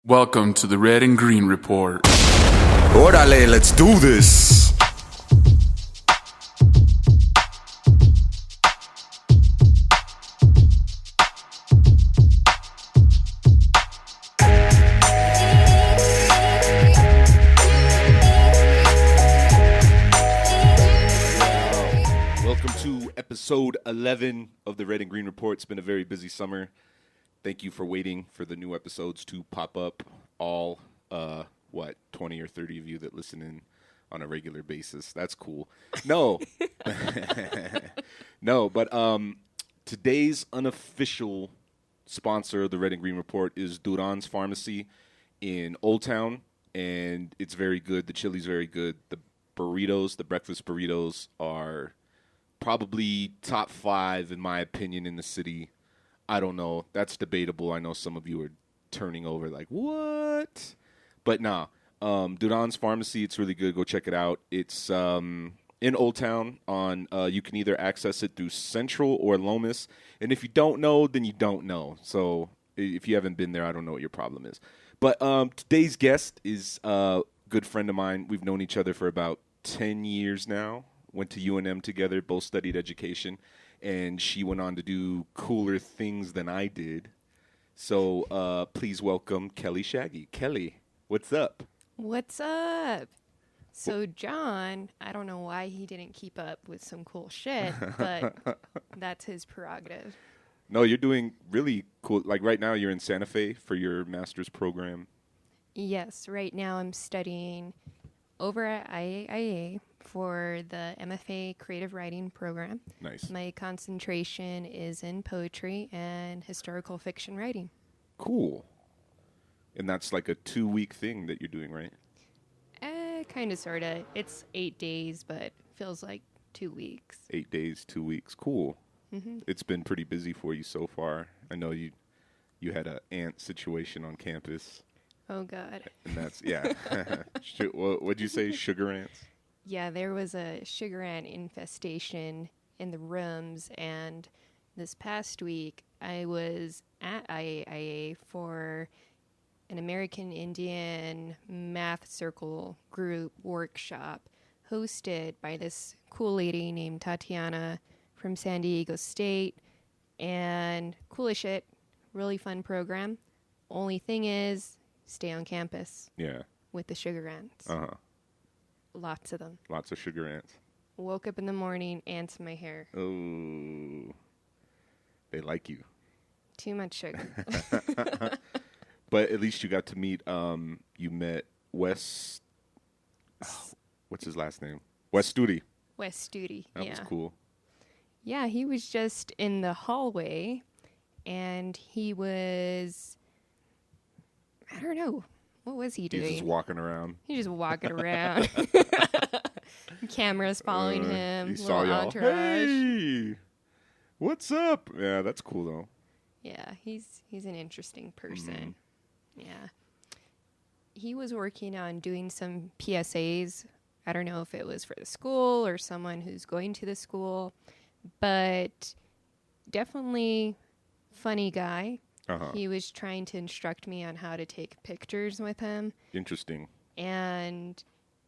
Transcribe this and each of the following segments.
Welcome to the Red and Green Report. Orale, let's do this. Welcome to episode 11 of the Red and Green Report. It's been a very busy summer. Thank you for waiting for the new episodes to pop up. All, 20 or 30 of you that listen in on a regular basis. That's cool. No. No, but today's unofficial sponsor of the Red and Green Report is Duran's Pharmacy in Old Town, and it's very good. The chili's very good. The burritos, the breakfast burritos, are probably top 5, in my opinion, in the city. I don't know. That's debatable. I know some of you are turning over like, what? But nah. Duran's Pharmacy, it's really good. Go check it out. It's in Old Town. You can either access it through Central or Lomas. And if you don't know, then you don't know. So if you haven't been there, I don't know what your problem is. But today's guest is a good friend of mine. We've known each other for about 10 years now. Went to UNM together, both studied education. And she went on to do cooler things than I did. So please welcome Kelly Shaggy. Kelly, what's up? What's up? So John, I don't know why he didn't keep up with some cool shit, but that's his prerogative. No, you're doing really cool. Like right now you're in Santa Fe for your master's program. Yes, right now I'm studying over at IAIA for the MFA Creative Writing program. Nice. My concentration is in poetry and historical fiction writing. Cool. And that's like a 2-week thing that you're doing, right? Kind of, sort of. It's 8 days, but feels like 2 weeks. 8 days, 2 weeks. Cool. Mm-hmm. It's been pretty busy for you so far. I know you had an ant situation on campus. Oh, God. And that's, yeah. What'd you say, sugar ants? Yeah, there was a sugar ant infestation in the rooms, and this past week I was at IAIA for an American Indian math circle group workshop hosted by this cool lady named Tatiana from San Diego State, and cool as shit, really fun program. Only thing is, stay on campus. Yeah. With the sugar ants. Uh-huh. Lots of them. Lots of sugar ants. Woke up in the morning, ants in my hair. Oh, they like you. Too much sugar. But at least you got to meet, you met Wes, what's his last name? Wes Studi. Wes Studi, That yeah. was cool. Yeah, he was just in the hallway, and he was, I don't know, what was he doing? He's just walking around. He's just walking around. Cameras following him. He Little saw y'all. entourage. Hey, what's up? Yeah, that's cool though. Yeah, he's an interesting person. Mm-hmm. Yeah. He was working on doing some PSAs. I don't know if it was for the school or someone who's going to the school, but definitely funny guy. Uh-huh. He was trying to instruct me on how to take pictures with him. Interesting. And,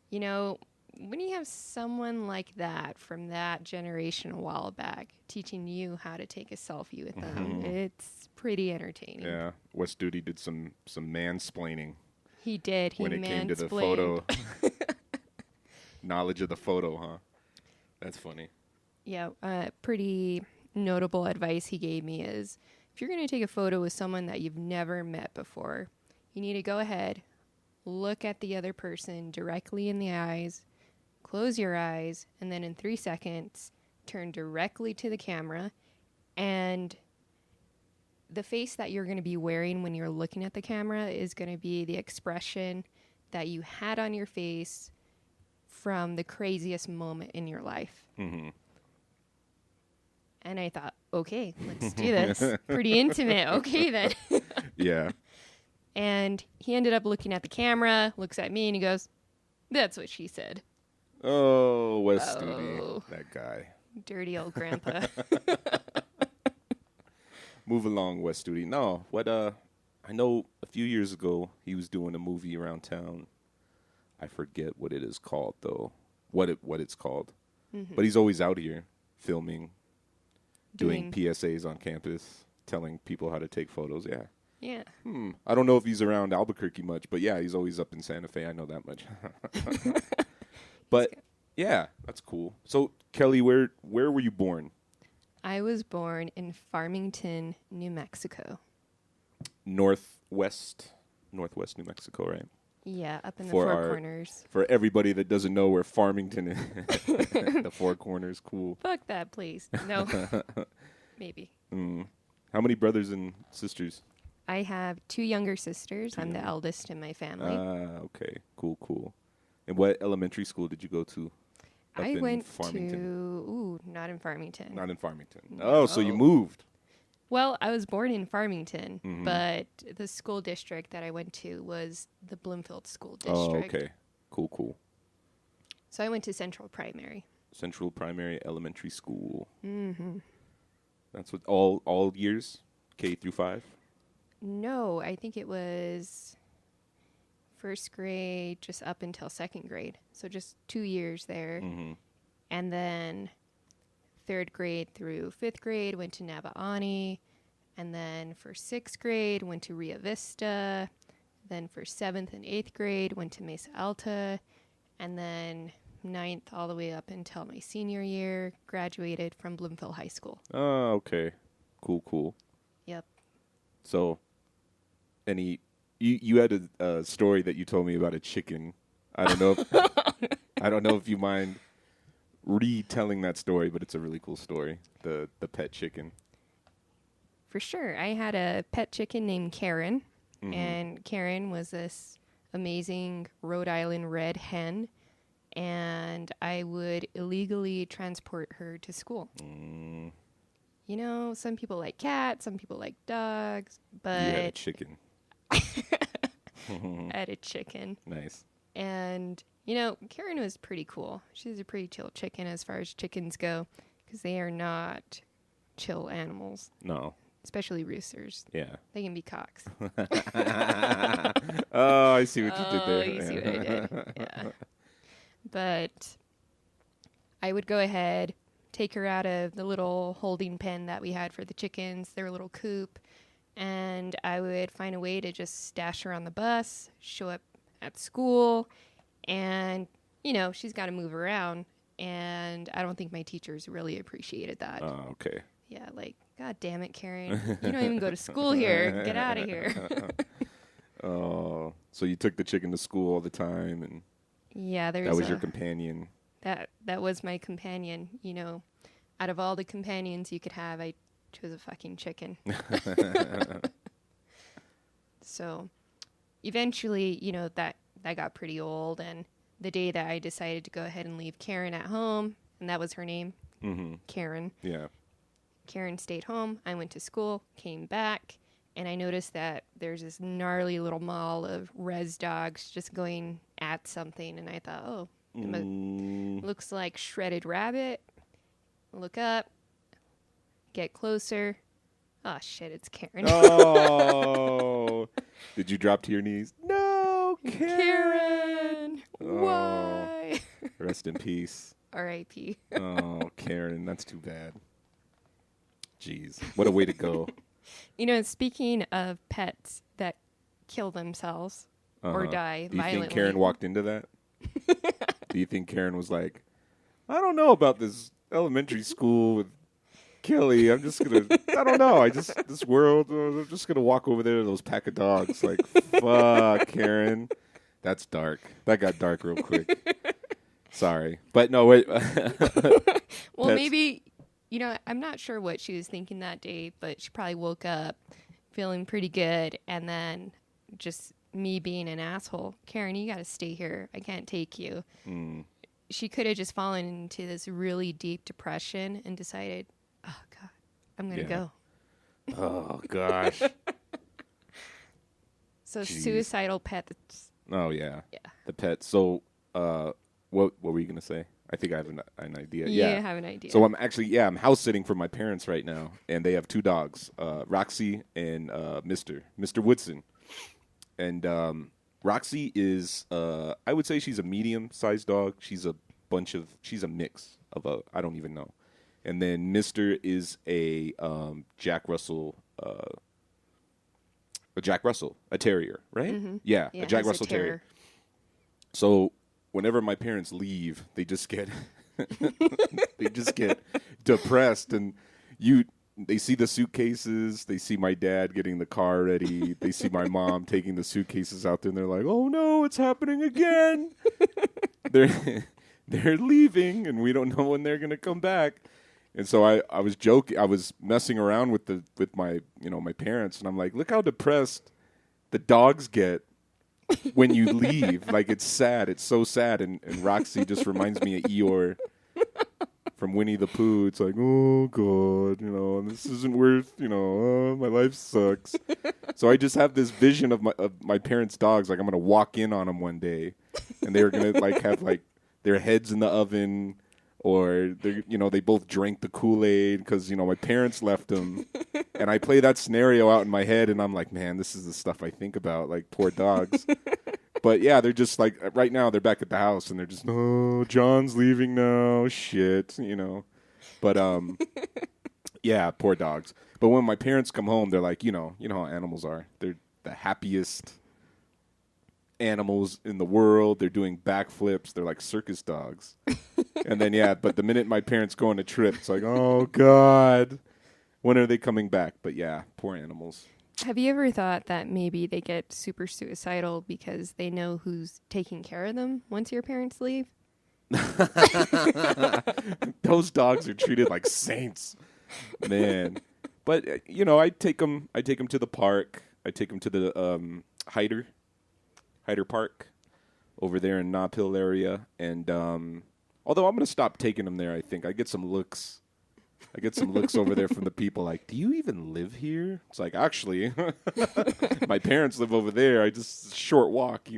you know, when you have someone like that from that generation a while back teaching you how to take a selfie with them, it's pretty entertaining. Yeah, Wes Studi did some mansplaining. He did. He when it came to the mansplained. photo. Knowledge of the photo, huh? That's funny. Yeah, pretty notable advice he gave me is, if you're going to take a photo with someone that you've never met before, you need to go ahead, look at the other person directly in the eyes, close your eyes, and then in 3 seconds, turn directly to the camera, and the face that you're going to be wearing when you're looking at the camera is going to be the expression that you had on your face from the craziest moment in your life. Mm-hmm. And I thought, okay, let's do this. Pretty intimate. Okay, then. Yeah. And he ended up looking at the camera, looks at me, and he goes, "That's what she said." Oh, Wes Studi, that guy. Dirty old grandpa. Move along, Wes Studi. No, I know a few years ago he was doing a movie around town. I forget what it is called though. What it's called. Mm-hmm. But he's always out here filming, doing PSAs on campus, telling people how to take photos. Yeah. Yeah. I don't know if he's around Albuquerque much, but yeah, he's always up in Santa Fe. I know that much. But yeah, that's cool. So Kelly, where were you born? I was born in Farmington, New Mexico. Northwest New Mexico, right? Yeah, up in the For Four Corners. For everybody that doesn't know where Farmington is, the Four Corners, cool. Fuck that place. No. Maybe. How many brothers and sisters? I have 2 younger sisters. I'm the eldest in my family. Okay, cool. And what elementary school did you go to? I went to, not in Farmington. Not in Farmington. No. Oh, so you moved. Well, I was born in Farmington, Mm-hmm. but the school district that I went to was the Bloomfield School District. Oh, okay. Cool. So I went to Central Primary. Central Primary Elementary School. Mm-hmm. That's what all years, K through 5? No, I think it was first grade just up until second grade. So just 2 years there. Mm-hmm. And then third grade through fifth grade went to Navaani. And then for sixth grade went to Rio Vista. Then for 7th and 8th grade went to Mesa Alta. And then 9th all the way up until my senior year, graduated from Bloomfield High School. Oh, okay. Cool. Yep. So, you had a story that you told me about a chicken. I don't know. I don't know if you mind retelling that story, but it's a really cool story. The pet chicken. For sure. I had a pet chicken named Karen, Mm-hmm. and Karen was this amazing Rhode Island red hen, and I would illegally transport her to school. You know, some people like cats, some people like dogs, but You had a chicken. I had a chicken. Nice. And, you know, Karen was pretty cool. She's a pretty chill chicken as far as chickens go, because they are not chill animals, No. especially roosters. Yeah. They can be cocks. Oh, I see what you did Oh, there. you see what I did. Yeah. But I would go ahead, take her out of the little holding pen that we had for the chickens, their little coop, and I would find a way to just stash her on the bus, show up at school, and, you know, she's got to move around, and I don't think my teachers really appreciated that. Oh, okay. Yeah, like, God damn it, Karen. You don't even go to school here. Get out of here. Oh, so you took the chicken to school all the time, and Yeah, that was your companion. That was my companion. You know, out of all the companions you could have, I chose a fucking chicken. So eventually, you know, that got pretty old, and the day that I decided to go ahead and leave Karen at home, and that was her name, Karen. Yeah. Karen stayed home. I went to school, came back, and I noticed that there's this gnarly little mall of res dogs just going at something, and I thought, oh, looks like shredded rabbit. Look up, get closer. Oh shit, it's Karen. Oh, did you drop to your knees? No, Karen. Oh. Why? Rest in peace. R.I.P. Oh, Karen, that's too bad. Jeez, what a way to go. You know, speaking of pets that kill themselves or die Do you violently. think Karen walked into that? Do you think Karen was like, I don't know about this elementary school with Kelly. I don't know. This world, I'm just going to walk over there to those pack of dogs. Like, fuck, Karen. That's dark. That got dark real quick. Sorry. But no, wait. Well, maybe, you know, I'm not sure what she was thinking that day, but she probably woke up feeling pretty good, and then just me being an asshole. Karen, you got to stay here. I can't take you. She could have just fallen into this really deep depression and decided, oh, God, I'm going to go. Oh, gosh. So Jeez. suicidal pets. Oh, yeah. Yeah. The pet. So, what were you going to say? I think I have an idea. You Yeah, have an idea. So I'm house sitting for my parents right now, and they have 2 dogs, Roxy and Mr. Woodson. And Roxy is, I would say she's a medium-sized dog. She's a mix of I don't even know. And then Mr. is a Jack Russell, a terrier, right? Mm-hmm. Yeah, Yeah, a Jack he's Russell terrier. Terrier. So whenever my parents leave, they just get depressed, and they see the suitcases, they see my dad getting the car ready, they see my mom taking the suitcases out there, and they're like, "Oh no, it's happening again." They're leaving, and we don't know when they're gonna come back. And so I was joking, I was messing around with my my parents, and I'm like, "Look how depressed the dogs get when you leave. Like, it's sad. It's so sad." And Roxy just reminds me of Eeyore from Winnie the Pooh. It's like, "Oh God, this isn't worth, my life sucks." So I just have this vision of my parents' dogs. Like, I'm gonna walk in on them one day, and they're gonna have their heads in the oven, or they both drank the Kool-Aid because my parents left them. And I play that scenario out in my head, and I'm like, man, this is the stuff I think about, like, poor dogs. But yeah, they're just like, right now they're back at the house, and they're just, "Oh, John's leaving now, shit," But yeah, poor dogs. But when my parents come home, they're like, you know how animals are. They're the happiest animals in the world. They're doing backflips. They're like circus dogs. And then but the minute my parents go on a trip, it's like, oh God, when are they coming back? But yeah, poor animals. Have you ever thought that maybe they get super suicidal because they know who's taking care of them once your parents leave? Those dogs are treated like saints, man. But I take them to the park. I take them to the Hyder Park over there in Nob Hill area. And although I'm going to stop taking them there, I think I get some looks. Over there from the people like, "Do you even live here?" It's like, actually, my parents live over there. I just short walk,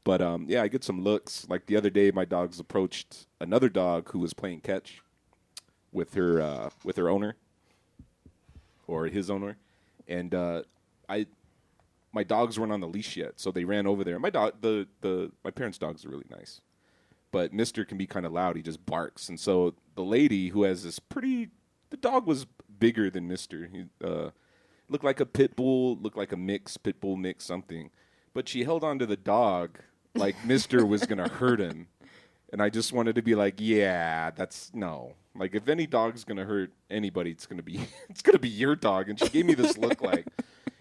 But I get some looks. Like the other day, my dogs approached another dog who was playing catch with her owner or his owner, and my dogs weren't on the leash yet, so they ran over there. My parents' dogs are really nice. But Mister can be kind of loud. He just barks. And so the lady who has the dog was bigger than Mister. He looked like a pit bull, looked like a pit bull mix, something. But she held on to the dog like Mister was going to hurt him. And I just wanted to be like, yeah, no. Like, if any dog's going to hurt anybody, it's going to be your dog. And she gave me this look like,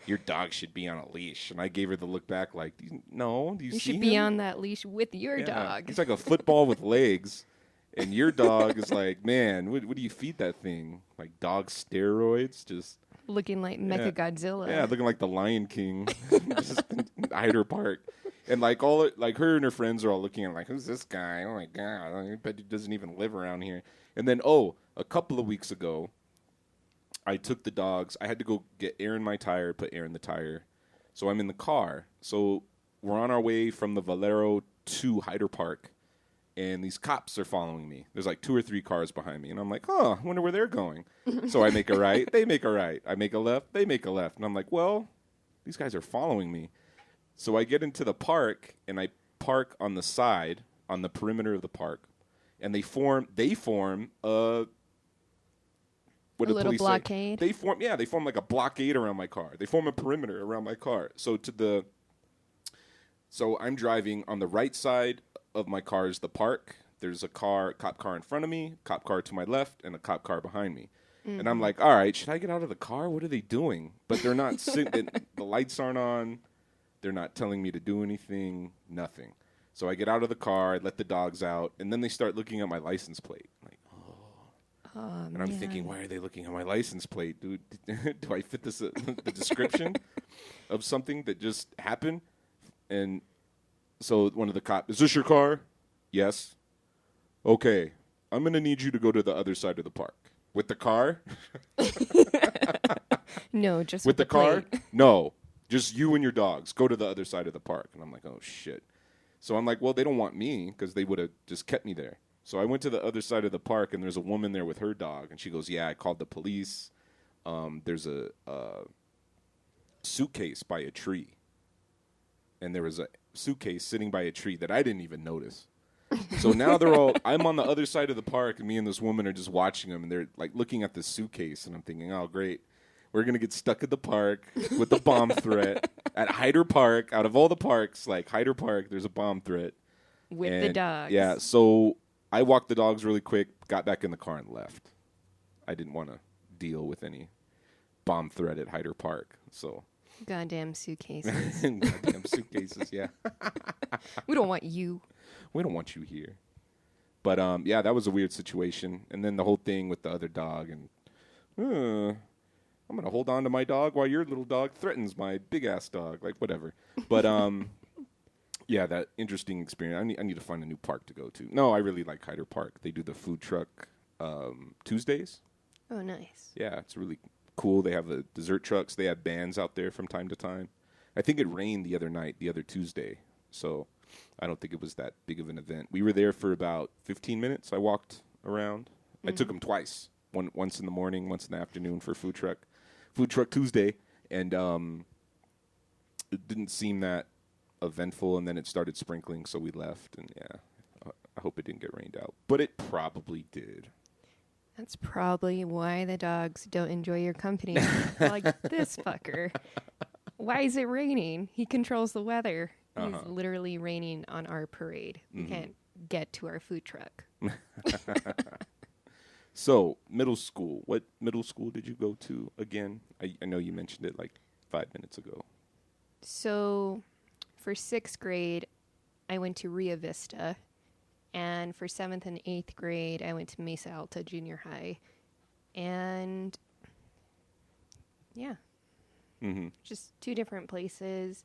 your dog should be on a leash. And I gave her the look back like, no, do you see should him? be on that leash with your dog. It's like a football with legs. And your dog is like, man, what do you feed that thing? Like dog steroids? Just looking like Mechagodzilla. Yeah, looking like the Lion King. Just Hyder Park. And like her and her friends are all looking at like, who's this guy? Oh my God, I bet he doesn't even live around here. And then a couple of weeks ago, I took the dogs. I had to go get air in my tire, put air in the tire. So I'm in the car. So we're on our way from the Valero to Hyder Park, and these cops are following me. There's like 2 or 3 cars behind me, and I'm like, I wonder where they're going. So I make a right, they make a right. I make a left, they make a left. And I'm like, well, these guys are following me. So I get into the park, and I park on the side, on the perimeter of the park, and they form a little blockade. They form like a blockade around my car. They form a perimeter around my car. So I'm driving on the right side of my car is the park. There's a cop car in front of me, cop car to my left, and a cop car behind me. Mm-hmm. And I'm like, all right, should I get out of the car? What are they doing? But they're not sitting. The lights aren't on. They're not telling me to do anything. Nothing. So I get out of the car, I let the dogs out, and then they start looking at my license plate. Like, and I'm thinking, why are they looking at my license plate, dude? Do I fit the description of something that just happened? And so one of the cops, is this your car? Yes. Okay, I'm going to need you to go to the other side of the park. With the car? No, just with the car? plate. No, just you and your dogs. Go to the other side of the park. And I'm like, oh, shit. So I'm like, well, they don't want me because they would have just kept me there. So I went to the other side of the park, and there's a woman there with her dog, and she goes, "Yeah, I called the police. There's a suitcase by a tree, and there was a suitcase sitting by a tree that I didn't even notice." So now I'm on the other side of the park, and me and this woman are just watching them, and they're like looking at the suitcase, and I'm thinking, oh, great. We're going to get stuck at the park with the bomb threat at Hyder Park. Out of all the parks, like Hyder Park, there's a bomb threat. With the dogs. Yeah, so I walked the dogs really quick, got back in the car, and left. I didn't want to deal with any bomb threat at Hyder Park, so... Goddamn suitcases. Goddamn suitcases, yeah. We don't want you. We don't want you here. But, yeah, that was a weird situation. And then the whole thing with the other dog. And I'm going to hold on to my dog while your little dog threatens my big-ass dog. Like, whatever. But, yeah, that interesting experience. I need to find a new park to go to. No, I really like Hyder Park. They do the food truck Tuesdays. Oh, nice. Yeah, it's really cool. They have the dessert trucks. They have bands out there from time to time. I think it rained the other Tuesday. So... I don't think it was that big of an event. We were there for about 15 minutes. I walked around. I took them twice, once in the morning, once in the afternoon for Food Truck Tuesday, and it didn't seem that eventful, and then it started sprinkling, so we left, and yeah, I hope it didn't get rained out, but it probably did. That's probably why the dogs don't enjoy your company. Like, this fucker. Why is it raining? He controls the weather. It's literally raining on our parade. We can't get to our food truck. So, middle school. What middle school did you go to again? I know you mentioned it like 5 minutes ago. So, for 6th grade, I went to Rio Vista. And for 7th and 8th grade, I went to Mesa Alta Junior High. And, yeah. Just 2 different places.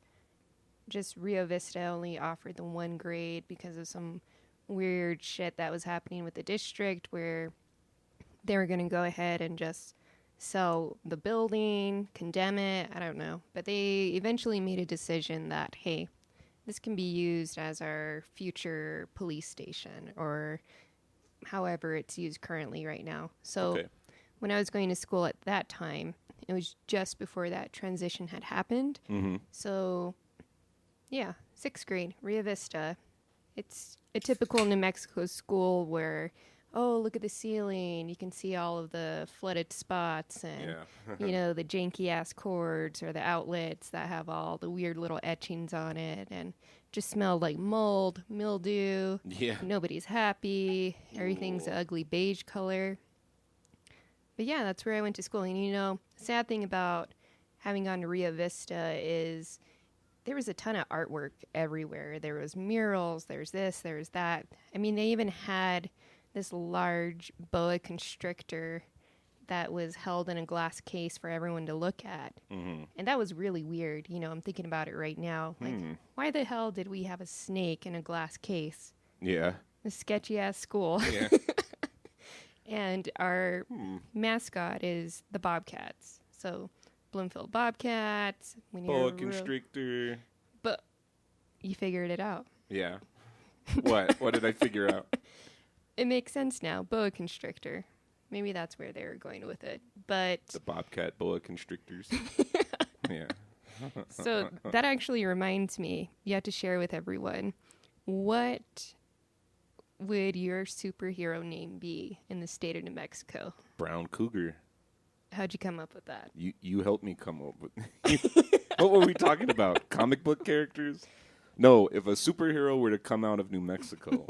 Just Rio Vista only offered the 1 grade because of some weird shit that was happening with the district where they were going to go ahead and just sell the building, condemn it, I don't know. But they eventually made a decision that, hey, this can be used as our future police station or however it's used currently right now. So when I was going to school at that time, it was just before that transition had happened. So... yeah, 6th grade, Rio Vista. It's a typical New Mexico school where, oh, look at the ceiling. You can see all of the flooded spots and, you know, the janky-ass cords or the outlets that have all the weird little etchings on it and just smell like mold, mildew. Yeah. Nobody's happy. Everything's an ugly beige color. But, yeah, that's where I went to school. And, you know, the sad thing about having gone to Rio Vista is... there was a ton of artwork everywhere. There was murals, there's this, there's that. I mean, they even had this large boa constrictor that was held in a glass case for everyone to look at. And that was really weird. You know, I'm thinking about it right now. Like, why the hell did we have a snake in a glass case? Yeah. A sketchy-ass school. Yeah. And our mascot is the Bobcats. So... Bloomfield Bobcats. Boa constrictor. But you figured it out. Yeah. What? What did I figure out? It makes sense now. Boa constrictor. Maybe that's where they were going with it. But the Bobcat boa constrictors. Yeah. So that actually reminds me, you have to share with everyone, what would your superhero name be in the state of New Mexico? Brown Cougar. How'd you come up with that? You helped me come up with... What were we talking about? Comic book characters? No, if a superhero were to come out of New Mexico,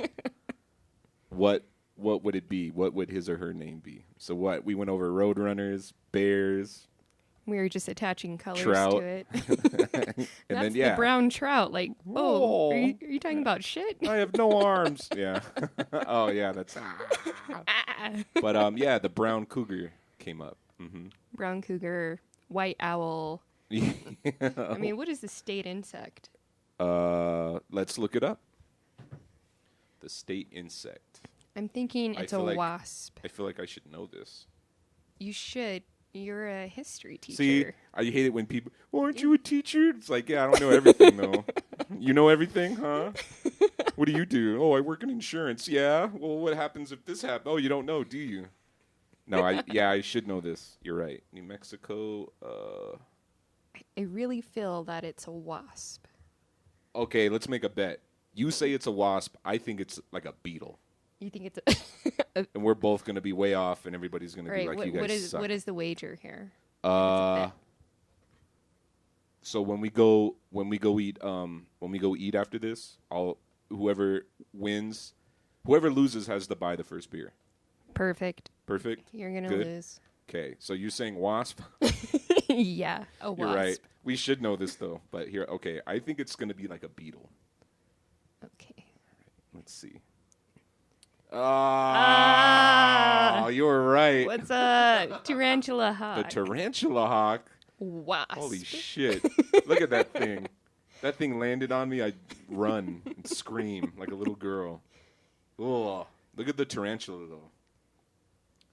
what would it be? What would his or her name be? So what? We went over roadrunners, bears... We were just attaching colors trout. to it. And that's then, yeah. the brown trout. Like, oh, are you talking about shit? I have no arms. Yeah. Oh, yeah, that's... But, yeah, the brown cougar came up. Brown cougar, white owl. I mean, what is the state insect? Let's look it up. The state insect. I'm thinking it's a wasp. I feel like I should know this. You should. You're a history teacher. See, I hate it when people, well, aren't you a teacher? It's like, yeah, I don't know everything, though. You know everything, huh? What do you do? Oh, I work in insurance. Yeah. Well, what happens if this happens? Oh, you don't know, do you? No, I should know this. You're right. New Mexico. I really feel that it's a wasp. Okay, let's make a bet. You say it's a wasp. I think it's like a beetle. You think it's a... And we're both going to be way off, and everybody's going to be like, you guys suck. What is the wager here? So when we go eat after this, whoever loses has to buy the first beer. Perfect. Perfect. You're gonna Good. lose. Okay, so you're saying wasp? Yeah, a wasp. You're right. We should know this though, but here, okay, I think it's gonna be like a beetle. Okay. Let's see. You were right. What's a tarantula hawk? The tarantula hawk. Wasp. Holy shit! Look at that thing. That thing landed on me. I'd run and scream like a little girl. Oh, look at the tarantula though.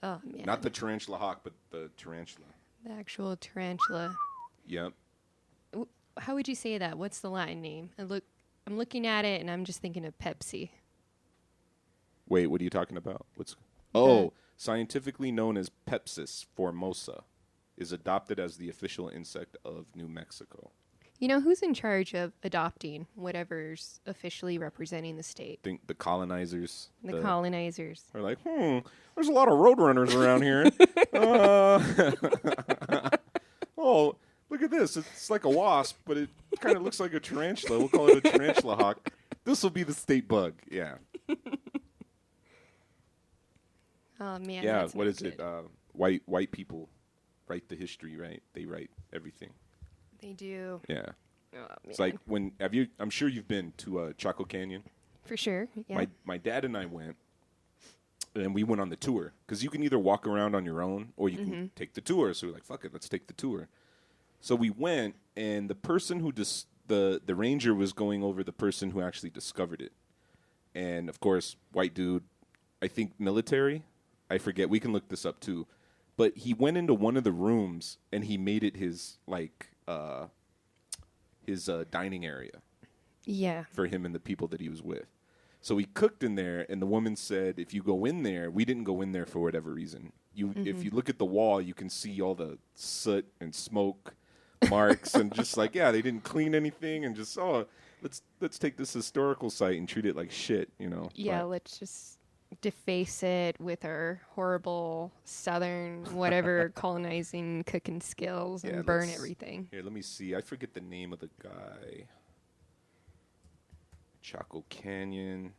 Oh man. Not the tarantula hawk, but the tarantula. The actual tarantula. Yep. How would you say that? What's the Latin name? I'm looking at it and I'm just thinking of Pepsi. Wait, what are you talking about? Scientifically known as Pepsis formosa, is adopted as the official insect of New Mexico. You know, who's in charge of adopting whatever's officially representing the state? I think the colonizers. The colonizers. They're like, there's a lot of roadrunners around here. Oh, look at this. It's like a wasp, but it kind of looks like a tarantula. We'll call it a tarantula hawk. This will be the state bug. Yeah. Oh, man. Yeah, that's what not is good. it? White people write the history, right? They write everything. They do. Yeah. Oh, man. It's like I'm sure you've been to Chaco Canyon. For sure. Yeah. My dad and I went, and we went on the tour. Because you can either walk around on your own, or you can take the tour. So we're like, fuck it, let's take the tour. So we went, and the person who the ranger was going over the person who actually discovered it. And, of course, white dude, I think military. I forget. We can look this up, too. But he went into one of the rooms, and he made it his, dining area. Yeah. For him and the people that he was with. So he cooked in there, and the woman said, if you go in there, we didn't go in there for whatever reason. If you look at the wall, you can see all the soot and smoke marks, and just like, they didn't clean anything, and just, let's take this historical site and treat it like shit, you know. Yeah, let's just deface it with our horrible southern whatever colonizing cooking skills and burn everything. Here, let me see. I forget the name of the guy. Chaco Canyon.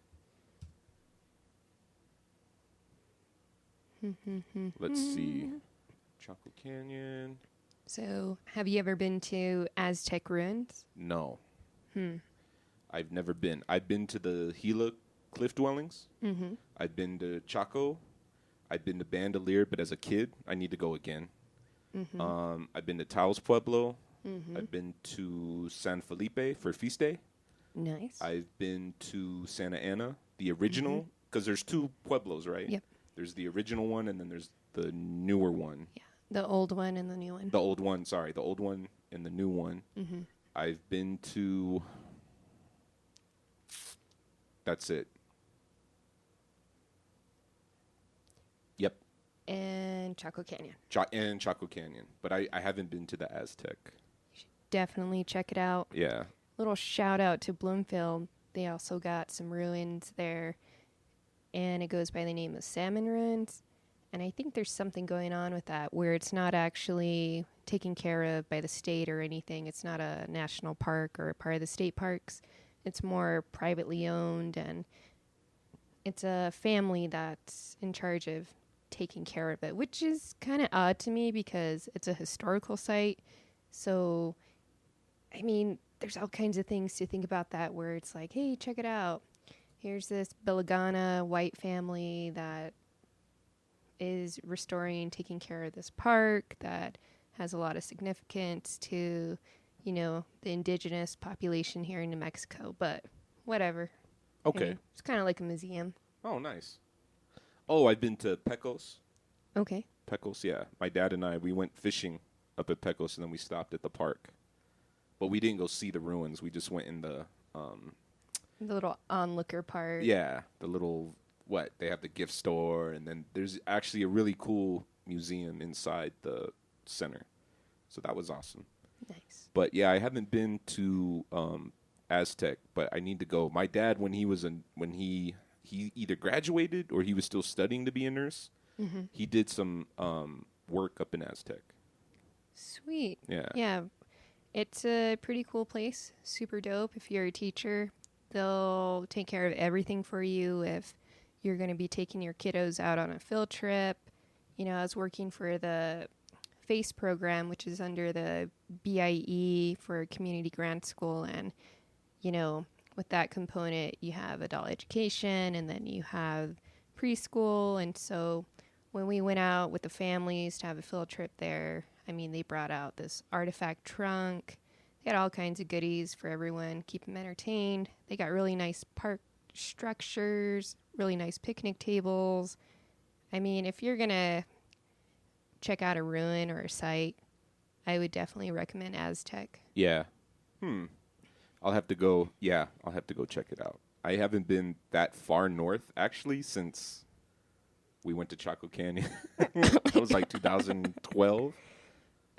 Let's see. Chaco Canyon. So, have you ever been to Aztec ruins? No. I've never been. I've been to the Gila cliff dwellings. Mm-hmm. I've been to Chaco. I've been to Bandelier, but as a kid, I need to go again. Mm-hmm. I've been to Taos Pueblo. Mm-hmm. I've been to San Felipe for Feast Day. Nice. I've been to Santa Ana, the original, because there's two Pueblos, right? Yep. There's the original one, and then there's the newer one. Yeah, the old one and the new one. The old one and the new one. Mm-hmm. I've been to... That's it. Yep. And Chaco Canyon. And Chaco Canyon. But I haven't been to the Aztec. You should definitely check it out. Yeah. Little shout out to Bloomfield. They also got some ruins there. And it goes by the name of Salmon Ruins. And I think there's something going on with that where it's not actually taken care of by the state or anything. It's not a national park or a part of the state parks. It's more privately owned, and it's a family that's in charge of taking care of it, which is kind of odd to me because it's a historical site. So, I mean, there's all kinds of things to think about that where it's like, hey, check it out. Here's this Belagana white family that is restoring, taking care of this park that has a lot of significance to, you know, the indigenous population here in New Mexico, but whatever. Okay. I mean, it's kind of like a museum. Oh, nice. Oh, I've been to Pecos. Okay. Pecos, yeah. My dad and I, we went fishing up at Pecos, and then we stopped at the park. But we didn't go see the ruins. We just went in the The little onlooker part. Yeah, the little they have the gift store, and then there's actually a really cool museum inside the center. So that was awesome. Nice. But yeah, I haven't been to Aztec, but I need to go. My dad, when he either graduated or he was still studying to be a nurse, he did some work up in Aztec. Sweet. Yeah. Yeah. It's a pretty cool place. Super dope. If you're a teacher, they'll take care of everything for you. If you're going to be taking your kiddos out on a field trip, I was working for the FACE program, which is under the BIE for Community Grant School. And, with that component, you have adult education and then you have preschool. And so when we went out with the families to have a field trip there, they brought out this artifact trunk. They had all kinds of goodies for everyone, keep them entertained. They got really nice park structures, really nice picnic tables. If you're going to check out a ruin or a site, I would definitely recommend Aztec. Yeah. I'll have to go check it out. I haven't been that far north, actually, since we went to Chaco Canyon. That was like 2012,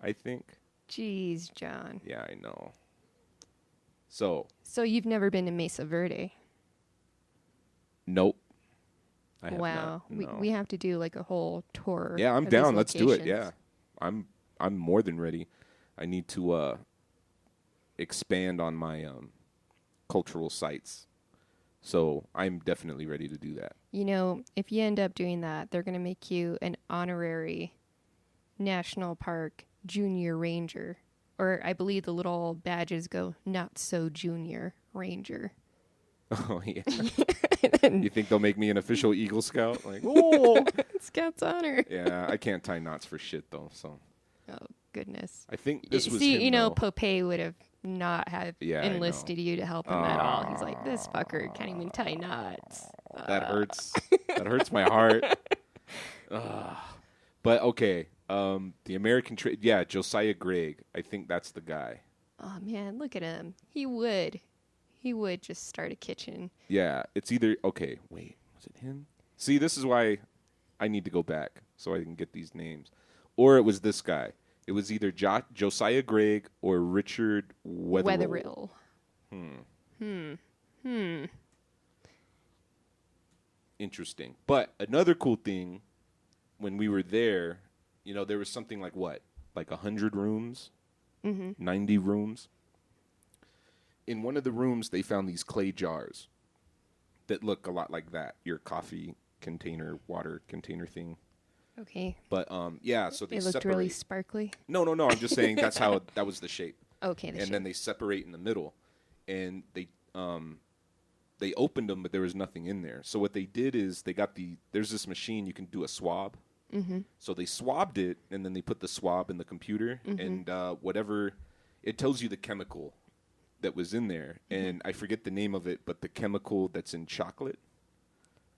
I think. Jeez, John. Yeah, I know. So you've never been to Mesa Verde? Nope. I have Wow. not, no. We have to do like a whole tour. Yeah, I'm of down. these Let's do it. locations. Yeah. I'm more than ready. I need to expand on my cultural sites. So I'm definitely ready to do that. If you end up doing that, they're going to make you an honorary National Park Junior Ranger. Or I believe the little badges go not so junior ranger. Oh, yeah. You think they'll make me an official Eagle Scout? Like, oh. Scout's honor. Yeah, I can't tie knots for shit, though. So Oh, goodness. I think this was See, him, though. Popeye would have not have Yeah, I enlisted you to help him at all. He's like, this fucker can't even tie knots. That hurts. That hurts my heart. But okay, the American trade. Yeah, Josiah Gregg. I think that's the guy. Oh, man, look at him. He would just start a kitchen. Yeah, it's either okay. Wait, was it him? See, this is why I need to go back so I can get these names. Or it was this guy. It was either Josiah Gregg or Richard Wetherill. Interesting. But another cool thing, when we were there, there was something like 100 rooms, 90 rooms. In one of the rooms, they found these clay jars that look a lot like that. Your coffee container, water container thing. Okay. But yeah, so they looked separate. really sparkly. No. I'm just saying that's how that was the shape. Okay. Then they separate in the middle, and they opened them, but there was nothing in there. So what they did is they got there's this machine you can do a swab. Mm-hmm. So they swabbed it, and then they put the swab in the computer, and whatever it tells you the chemical that was in there, and I forget the name of it, but the chemical that's in chocolate.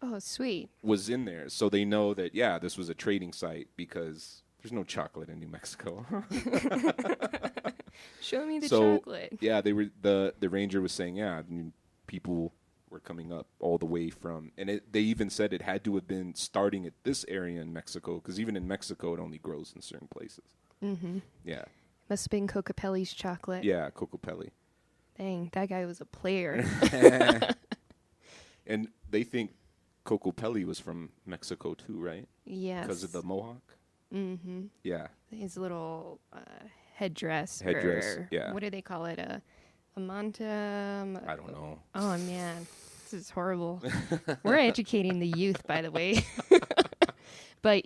Oh, sweet. Was in there, so they know that this was a trading site because there's no chocolate in New Mexico. Show me the chocolate. Yeah, they were the ranger was saying people were coming up all the way from, and they even said it had to have been starting at this area in Mexico because even in Mexico it only grows in certain places. Mm-hmm. Yeah. Must have been Cocopelli's chocolate. Yeah, Cocopelli. Dang, that guy was a player. And they think Cocopelli was from Mexico too, right? Yes. Because of the mohawk? Mm-hmm. Yeah. His little headdress. Yeah. What do they call it? A manta? I don't know. Oh, man. This is horrible. We're educating the youth, by the way. But,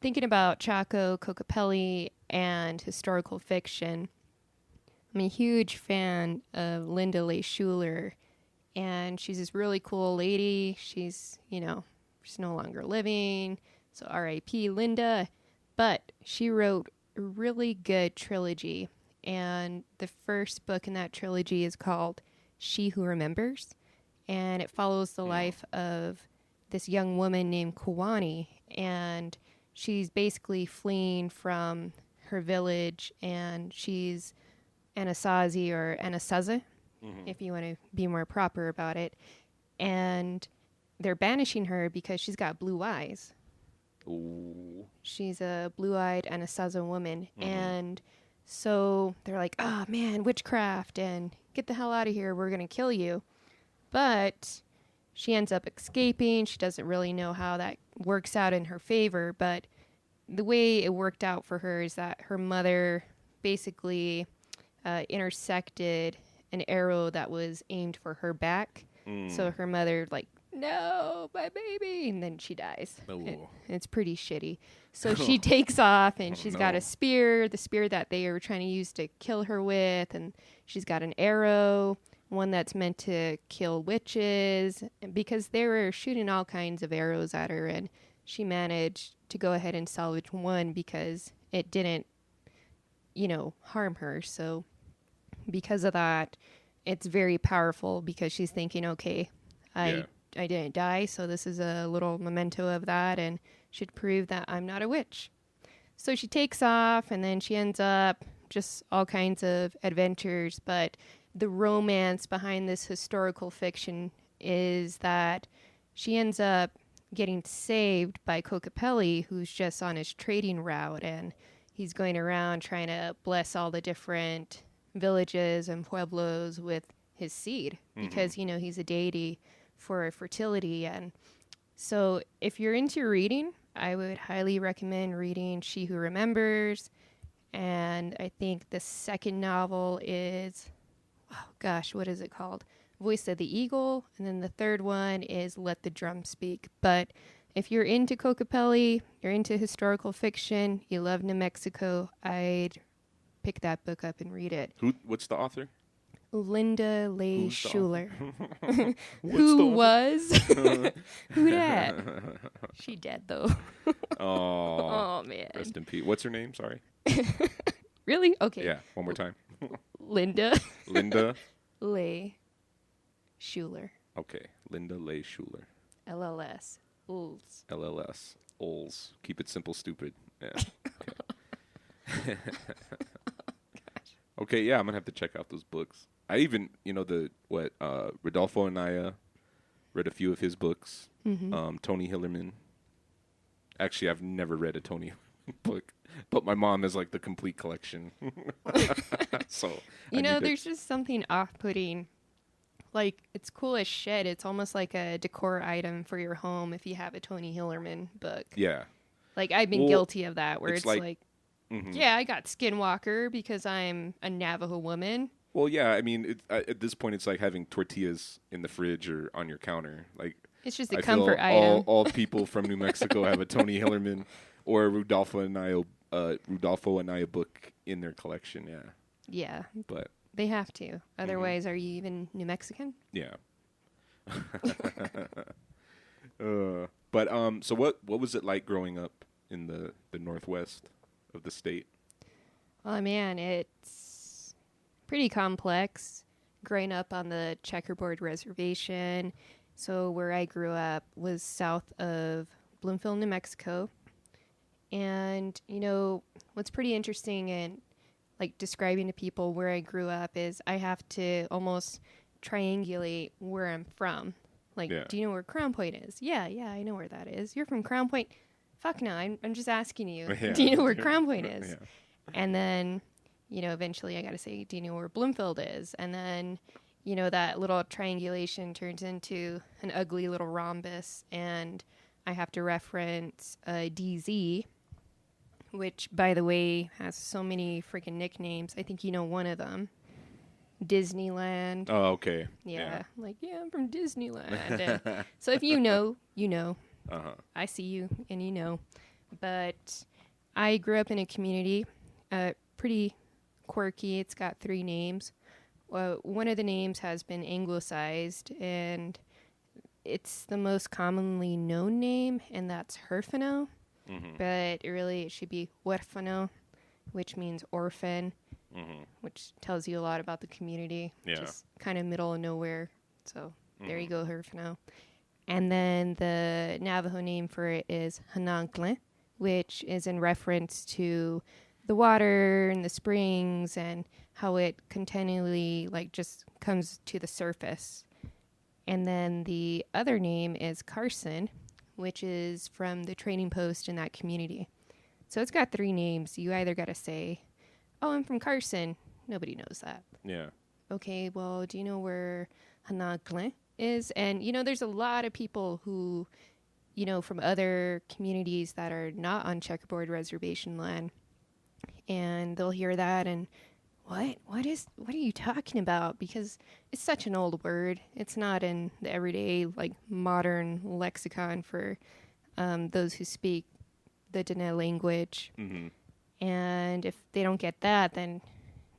thinking about Chaco, Cocopelli, and historical fiction, I'm a huge fan of Linda Leigh Schuler, and she's this really cool lady. She's no longer living, so R.I.P. Linda, but she wrote a really good trilogy, and the first book in that trilogy is called She Who Remembers, and it follows the life of this young woman named Kawani, and she's basically fleeing from her village, and she's Anasazi or Anasaza if you want to be more proper about it. And they're banishing her because she's got blue eyes. Ooh. She's a blue-eyed Anasazi woman. And so they're like, oh, man, witchcraft, and get the hell out of here. We're going to kill you. But she ends up escaping. She doesn't really know how that works out in her favor. But the way it worked out for her is that her mother basically intersected an arrow that was aimed for her back. So her mother, like, no, my baby, and then she dies. It's pretty shitty. So she takes off, and she's got a spear, the spear that they were trying to use to kill her with, and she's got an arrow, one that's meant to kill witches, because they were shooting all kinds of arrows at her, and she managed to go ahead and salvage one because it didn't, harm her. So because of that, it's very powerful because she's thinking, okay, I didn't die, so this is a little memento of that and should prove that I'm not a witch. So she takes off, and then she ends up just all kinds of adventures, but the romance behind this historical fiction is that she ends up getting saved by Cocapelli, who's just on his trading route, and he's going around trying to bless all the different villages and pueblos with his seed because, he's a deity for fertility. And so if you're into reading, I would highly recommend reading She Who Remembers. And I think the second novel is, what is it called? Voice of the Eagle. And then the third one is Let the Drum Speak. But if you're into Cocapelli, you're into historical fiction, you love New Mexico, I'd pick that book up and read it. What's the author? Linda Leigh Schuler. Who was? Who dat? She dead, though. Oh, man. Rest in peace. What's her name? Sorry. Really? Okay. Yeah, one more time. Linda Leigh Schuler. Okay, Linda Leigh Schuler. LLS. Ols. LLS. Ols. Keep it simple, stupid. Yeah. Okay. Okay, yeah, I'm going to have to check out those books. I even, Rodolfo Anaya, read a few of his books. Tony Hillerman. Actually, I've never read a Tony book, but my mom has, the complete collection. So, there's just something off-putting. It's cool as shit. It's almost like a decor item for your home if you have a Tony Hillerman book. Yeah. I've been guilty of that, where it's mm-hmm. Yeah, I got Skinwalker because I'm a Navajo woman. Well, yeah, I mean, at this point, it's like having tortillas in the fridge or on your counter. It's just a comfort item. All people from New Mexico have a Tony Hillerman or a Rudolfo Anaya book in their collection. Yeah. Yeah. But they have to. Otherwise, are you even New Mexican? Yeah. So what was it like growing up in the Northwest of the state? Oh, man, it's pretty complex. Growing up on the Checkerboard Reservation, so where I grew up was south of Bloomfield, New Mexico. And, what's pretty interesting and, describing to people where I grew up is I have to almost triangulate where I'm from. Do you know where Crown Point is? Yeah, I know where that is. You're from Crown Point? Fuck no, I'm just asking you. Yeah. Do you know where Crown Point is? Yeah. And then, eventually I got to say, do you know where Bloomfield is? And then, that little triangulation turns into an ugly little rhombus, and I have to reference DZ, which, by the way, has so many freaking nicknames. I think you know one of them. Disneyland. Oh, okay. Yeah. I'm from Disneyland. And so if you know, you know. Uh-huh. I see you, and you know. But I grew up in a community, pretty quirky. It's got 3 names. One of the names has been anglicized, and it's the most commonly known name, and that's Herfano. Mm-hmm. But really, it should be Huerfano, which means orphan, which tells you a lot about the community. Yeah. Just kind of middle of nowhere. So there you go, Herfano. And then the Navajo name for it is Hanancle, which is in reference to the water and the springs and how it continually like just comes to the surface. And then the other name is Carson, which is from the trading post in that community. So it's got 3 names. You either got to say, oh, I'm from Carson. Nobody knows that. Yeah. Okay, well, do you know where Hanaglen is? And, there's a lot of people who, from other communities that are not on checkerboard reservation land. And they'll hear that and, what are you talking about? Because it's such an old word. It's not in the everyday, like, modern lexicon for those who speak the Dene language. Mm-hmm. And if they don't get that, then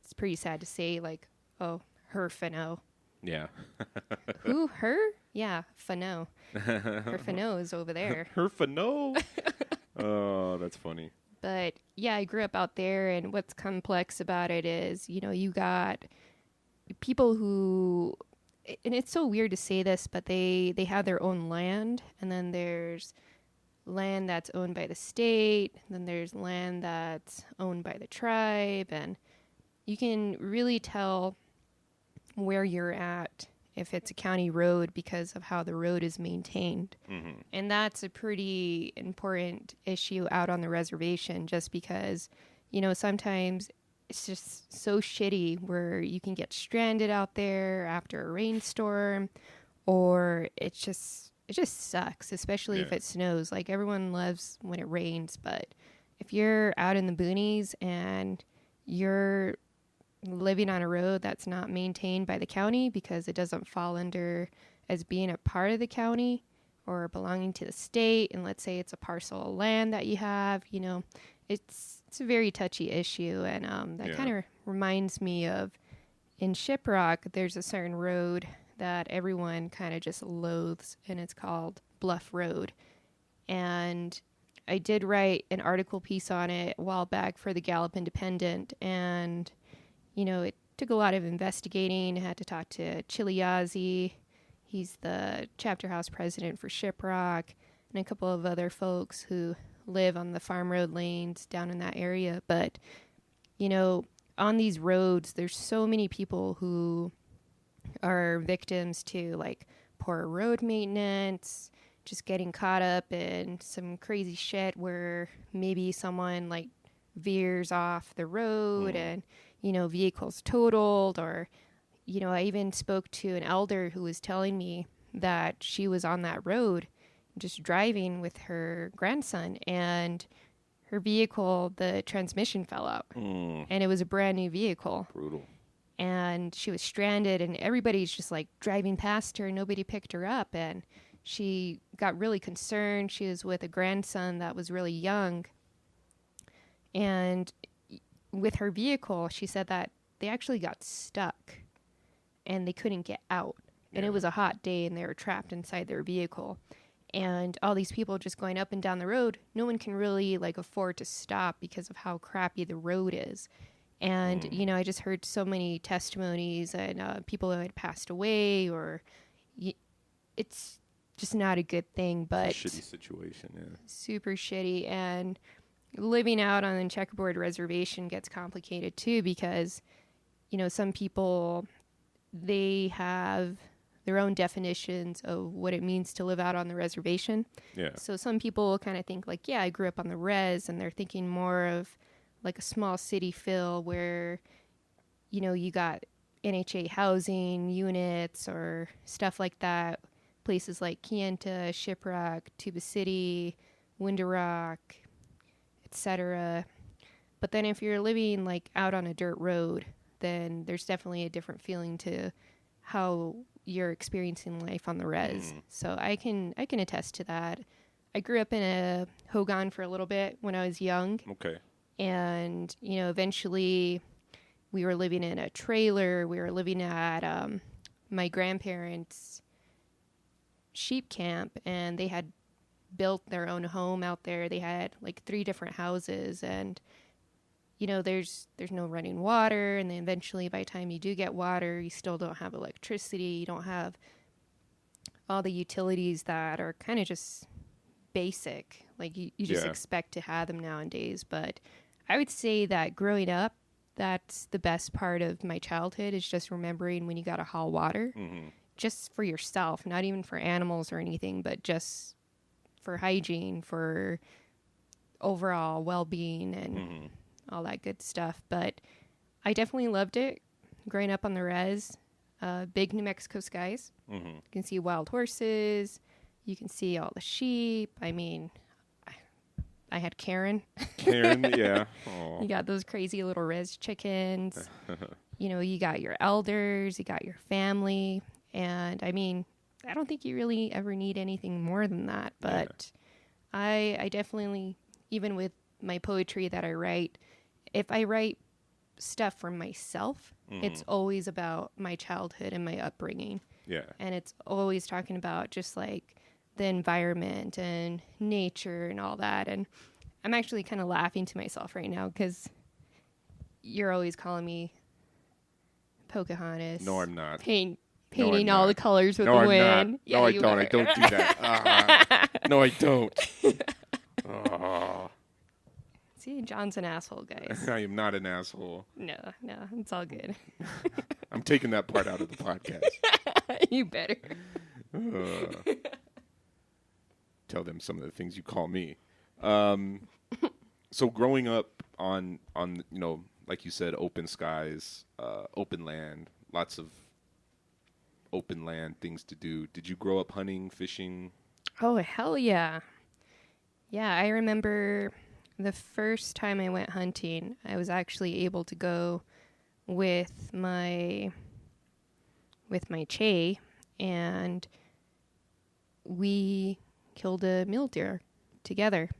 it's pretty sad to say, like, oh, her Fano. Yeah. Who, her? Yeah, Fano. Her Fano is over there. Her Fano? Oh, that's funny. But, yeah, I grew up out there, and what's complex about it is, you got people who, and it's so weird to say this, but they have their own land, and then there's land that's owned by the state, then there's land that's owned by the tribe, and you can really tell where you're at if it's a county road because of how the road is maintained. Mm-hmm. And that's a pretty important issue out on the reservation just because, sometimes it's just so shitty where you can get stranded out there after a rainstorm, or it just sucks, especially if it snows. Like, everyone loves when it rains, but if you're out in the boonies and you're living on a road that's not maintained by the county because it doesn't fall under as being a part of the county or belonging to the state, and let's say it's a parcel of land that you have, it's a very touchy issue. And that kind of reminds me of in Shiprock, there's a certain road that everyone kind of just loathes, and it's called Bluff Road. And I did write an article piece on it a while back for the Gallup Independent, and it took a lot of investigating. I had to talk to Chiliazzi. He's the chapter house president for Shiprock, and a couple of other folks who live on the farm road lanes down in that area. But, on these roads, there's so many people who are victims to, like, poor road maintenance, just getting caught up in some crazy shit where maybe someone, like, veers off the road and vehicles totaled, or, I even spoke to an elder who was telling me that she was on that road just driving with her grandson, and her vehicle, the transmission fell out, and it was a brand new vehicle. Brutal. And she was stranded, and everybody's just like driving past her. Nobody picked her up, and she got really concerned. She was with a grandson that was really young, and with her vehicle, she said that they actually got stuck and they couldn't get out. And it was a hot day and they were trapped inside their vehicle. And all these people just going up and down the road, no one can really like afford to stop because of how crappy the road is. And, I just heard so many testimonies and people who had passed away, or it's just not a good thing, but It's a shitty situation, yeah. Super shitty. And living out on a checkerboard reservation gets complicated too, because, some people, they have their own definitions of what it means to live out on the reservation. Yeah. So some people kind of think like, yeah, I grew up on the res, and they're thinking more of like a small city feel where, you got NHA housing units or stuff like that. Places like Kayenta, Shiprock, Tuba City, Window Rock, etc. But then if you're living like out on a dirt road, then there's definitely a different feeling to how you're experiencing life on the res. So I can attest to that. I grew up in a Hogan for a little bit when I was young. Okay. And, eventually we were living in a trailer. We were living at my grandparents' sheep camp, and they had built their own home out there. They had like 3 different houses, and, there's no running water. And then eventually by the time you do get water, you still don't have electricity. You don't have all the utilities that are kind of just basic. Like you just expect to have them nowadays. But I would say that growing up, that's the best part of my childhood is just remembering when you got to haul water, just for yourself, not even for animals or anything, but just for hygiene, for overall well-being and all that good stuff. But I definitely loved it growing up on the res. Big New Mexico skies. You can see wild horses. You can see all the sheep. I mean, I had Karen. Karen, yeah. Aww. You got those crazy little res chickens. You got your elders. You got your family. And, I mean, I don't think you really ever need anything more than that. But I definitely, even with my poetry that I write, if I write stuff for myself, it's always about my childhood and my upbringing. Yeah. And it's always talking about just like the environment and nature and all that. And I'm actually kind of laughing to myself right now because you're always calling me Pocahontas. No, I'm not. Painting all the colors with no, the I'm wind. Not. Yeah, no, I you don't. are. I don't do that. No, I don't. See, John's an asshole, guys. I am not an asshole. No, it's all good. I'm taking that part out of the podcast. You better. Tell them some of the things you call me. So growing up on like you said, open skies, open land, lots of open land things to do. Did you grow up hunting, fishing? Oh, hell yeah. Yeah, I remember the first time I went hunting, I was actually able to go with my Che, and we killed a mule deer together.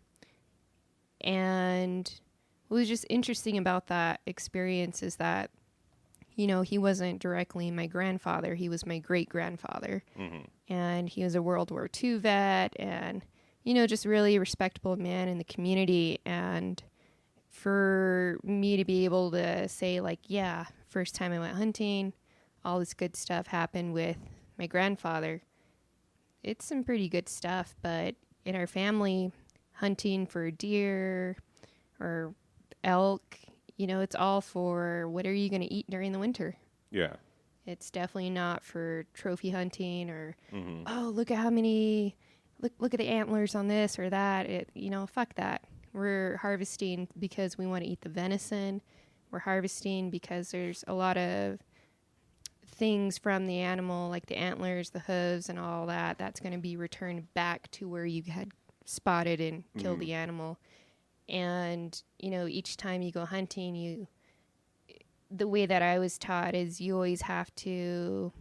And what was just interesting about that experience is that, he wasn't directly my grandfather. He was my great-grandfather. And he was a World War II vet and, just really respectable man in the community. And for me to be able to say, like, yeah, first time I went hunting, all this good stuff happened with my grandfather. It's some pretty good stuff, but in our family, hunting for deer or elk, it's all for what are you going to eat during the winter. Yeah. It's definitely not for trophy hunting or, oh, look at how many, look at the antlers on this or that. Fuck that. We're harvesting because we want to eat the venison. We're harvesting because there's a lot of things from the animal, like the antlers, the hooves, and all that. That's going to be returned back to where you had spotted and killed the animal. And, each time you go hunting, the way that I was taught is you always have to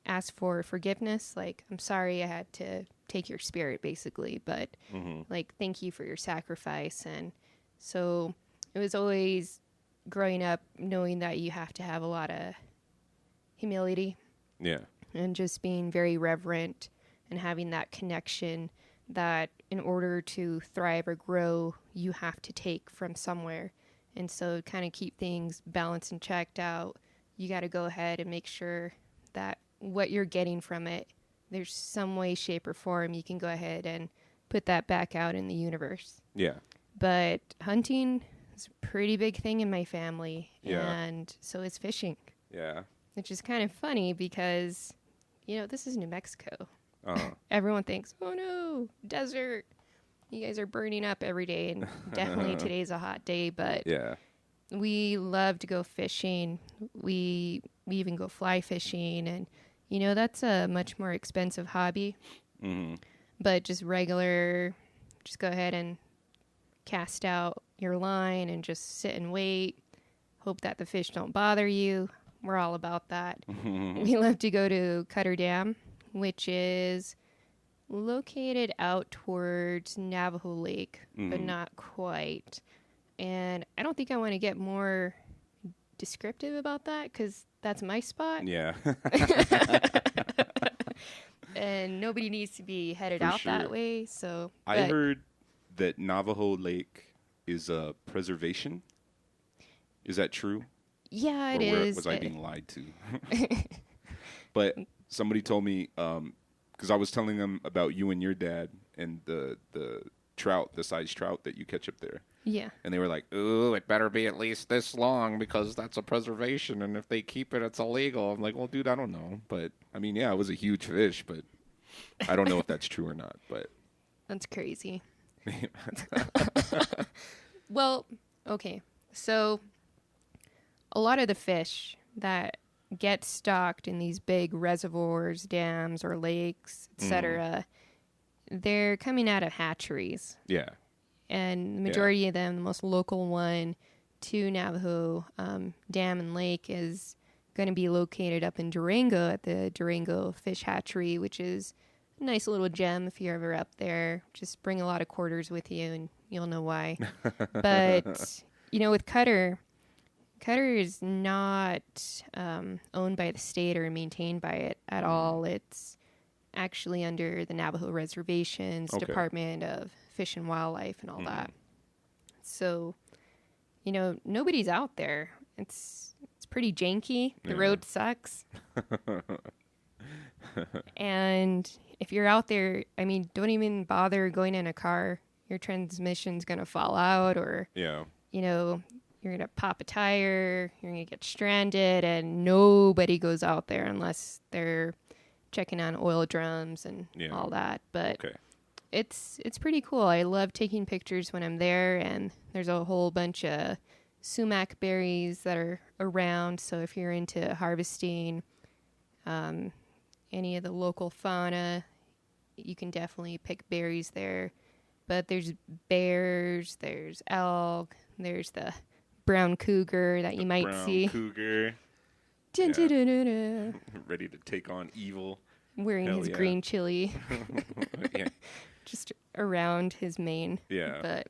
ask for forgiveness. Like, I'm sorry I had to take your spirit, basically, but like, thank you for your sacrifice. And so it was always growing up knowing that you have to have a lot of humility. Yeah. And just being very reverent and having that connection that in order to thrive or grow, you have to take from somewhere. And so kind of keep things balanced and checked out, you got to go ahead and make sure that what you're getting from it, there's some way, shape, or form you can go ahead and put that back out in the universe. Yeah. But hunting is a pretty big thing in my family. Yeah. And so is fishing. Yeah. Which is kind of funny because, this is New Mexico. Uh-huh. Everyone thinks, oh no, desert. You guys are burning up every day. And definitely today's a hot day, but Yeah. we love to go fishing. We even go fly fishing. And, that's a much more expensive hobby. But just just go ahead and cast out your line and just sit and wait. Hope that the fish don't bother you. We're all about that. We love to go to Cutter Dam, which is located out towards Navajo Lake, but not quite. And I don't think I want to get more descriptive about that because that's my spot. Yeah. And nobody needs to be headed For out sure. that way. So I heard that Navajo Lake is a preservation. Is that true? Yeah, it Or is. was I being lied to? But somebody told me, because I was telling them about you and your dad and the trout, the size trout that you catch up there. Yeah. And they were like, ooh, it better be at least this long because that's a preservation. And if they keep it, it's illegal. I'm like, well, dude, I don't know. But, I mean, yeah, it was a huge fish, but I don't know if that's true or not. But That's crazy. Well, okay. So a lot of the fish that get stocked in these big reservoirs, dams, or lakes, etc., they're coming out of hatcheries. yeah. And the majority of them, the most local one to Navajo Dam and Lake, is going to be located up in Durango at the Durango Fish Hatchery, which is a nice little gem if you're ever up there. Just bring a lot of quarters with you and you'll know why. But, with Cutter is not owned by the state or maintained by it at all. It's actually under the Navajo Reservations Department of Fish and Wildlife and all that. So, nobody's out there. It's pretty janky. The road sucks. And if you're out there, I mean, don't even bother going in a car. Your transmission's going to fall out, or, you're going to pop a tire, you're going to get stranded, and nobody goes out there unless they're checking on oil drums and all that. But it's pretty cool. I love taking pictures when I'm there, and there's a whole bunch of sumac berries that are around. So if you're into harvesting any of the local fauna, you can definitely pick berries there. But there's bears, there's elk, there's the brown cougar that you might see. Cougar. Dun-dun-dun-dun-dun. Ready to take on evil. Wearing his green chili. Yeah. Just around his mane. Yeah. But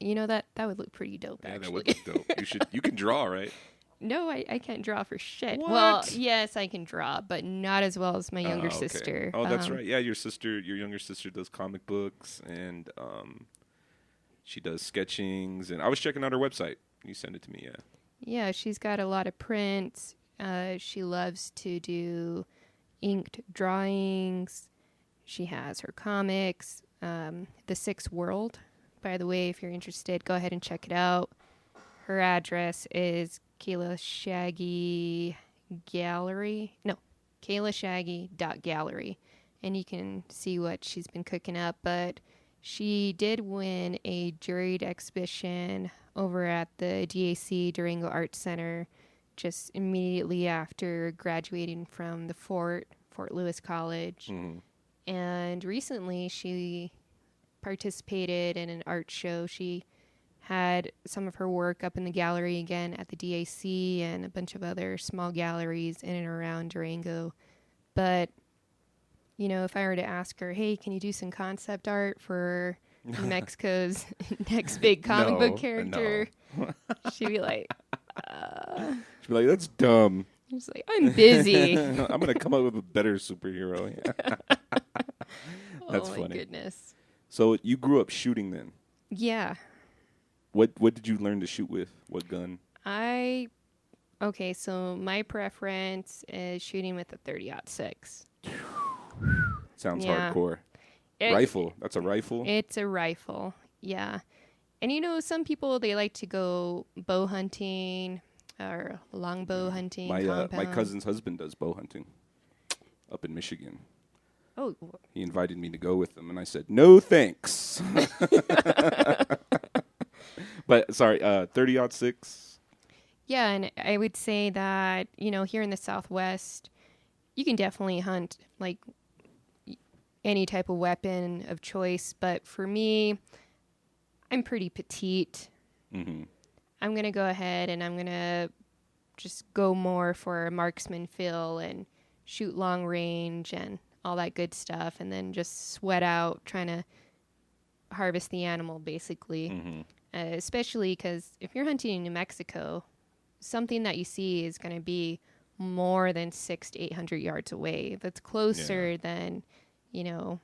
that would look pretty dope, Yeah, actually. that would look dope. You can draw, right? No, I can't draw for shit. What? Well, yes, I can draw, but not as well as my younger Okay. sister. Oh, that's right. Yeah, your younger sister does comic books, and she does sketchings. And I was checking out her website. You sent it to me, yeah. Yeah, she's got a lot of prints. She loves to do inked drawings. She has her comics. The Sixth World, by the way, if you're interested, go ahead and check it out. Her address is KaylaShaggy.gallery, and you can see what she's been cooking up. But she did win a juried exhibition over at the DAC Durango Arts Center just immediately after graduating from the Fort Lewis College. And recently she participated in an art show. She had some of her work up in the gallery again at the DAC and a bunch of other small galleries in and around Durango. But, if I were to ask her, hey, can you do some concept art for New Mexico's next big comic book character? No. She'd be like, She'd be like, that's dumb. She's like, I'm busy. I'm going to come up with a better superhero. That's funny. Oh, my goodness. So you grew up shooting then? Yeah. What did you learn to shoot with? What gun? Okay, so my preference is shooting with a 30-06. Sounds hardcore. Rifle. That's a rifle? It's a rifle, yeah. And some people, they like to go bow hunting or longbow hunting. My cousin's husband does bow hunting up in Michigan. Oh. He invited me to go with him, and I said, no thanks. But, sorry, 30-06? Yeah, and I would say that, here in the Southwest, you can definitely hunt, like, any type of weapon of choice. But for me, I'm pretty petite. Mm-hmm. I'm going to go ahead and I'm going to just go more for a marksman feel and shoot long range and all that good stuff, and then just sweat out trying to harvest the animal, basically. Mm-hmm. Especially because if you're hunting in New Mexico, something that you see is going to be more than 600 to 800 yards away. If it's closer, then, I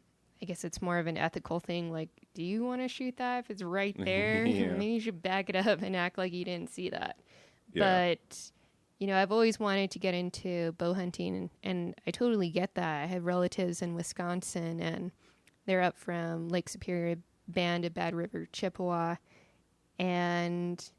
guess it's more of an ethical thing. Like, do you want to shoot that if it's right there? Maybe you should back it up and act like you didn't see that. Yeah. But, I've always wanted to get into bow hunting, and I totally get that. I have relatives in Wisconsin, and they're up from Lake Superior, Band of Bad River, Chippewa, and,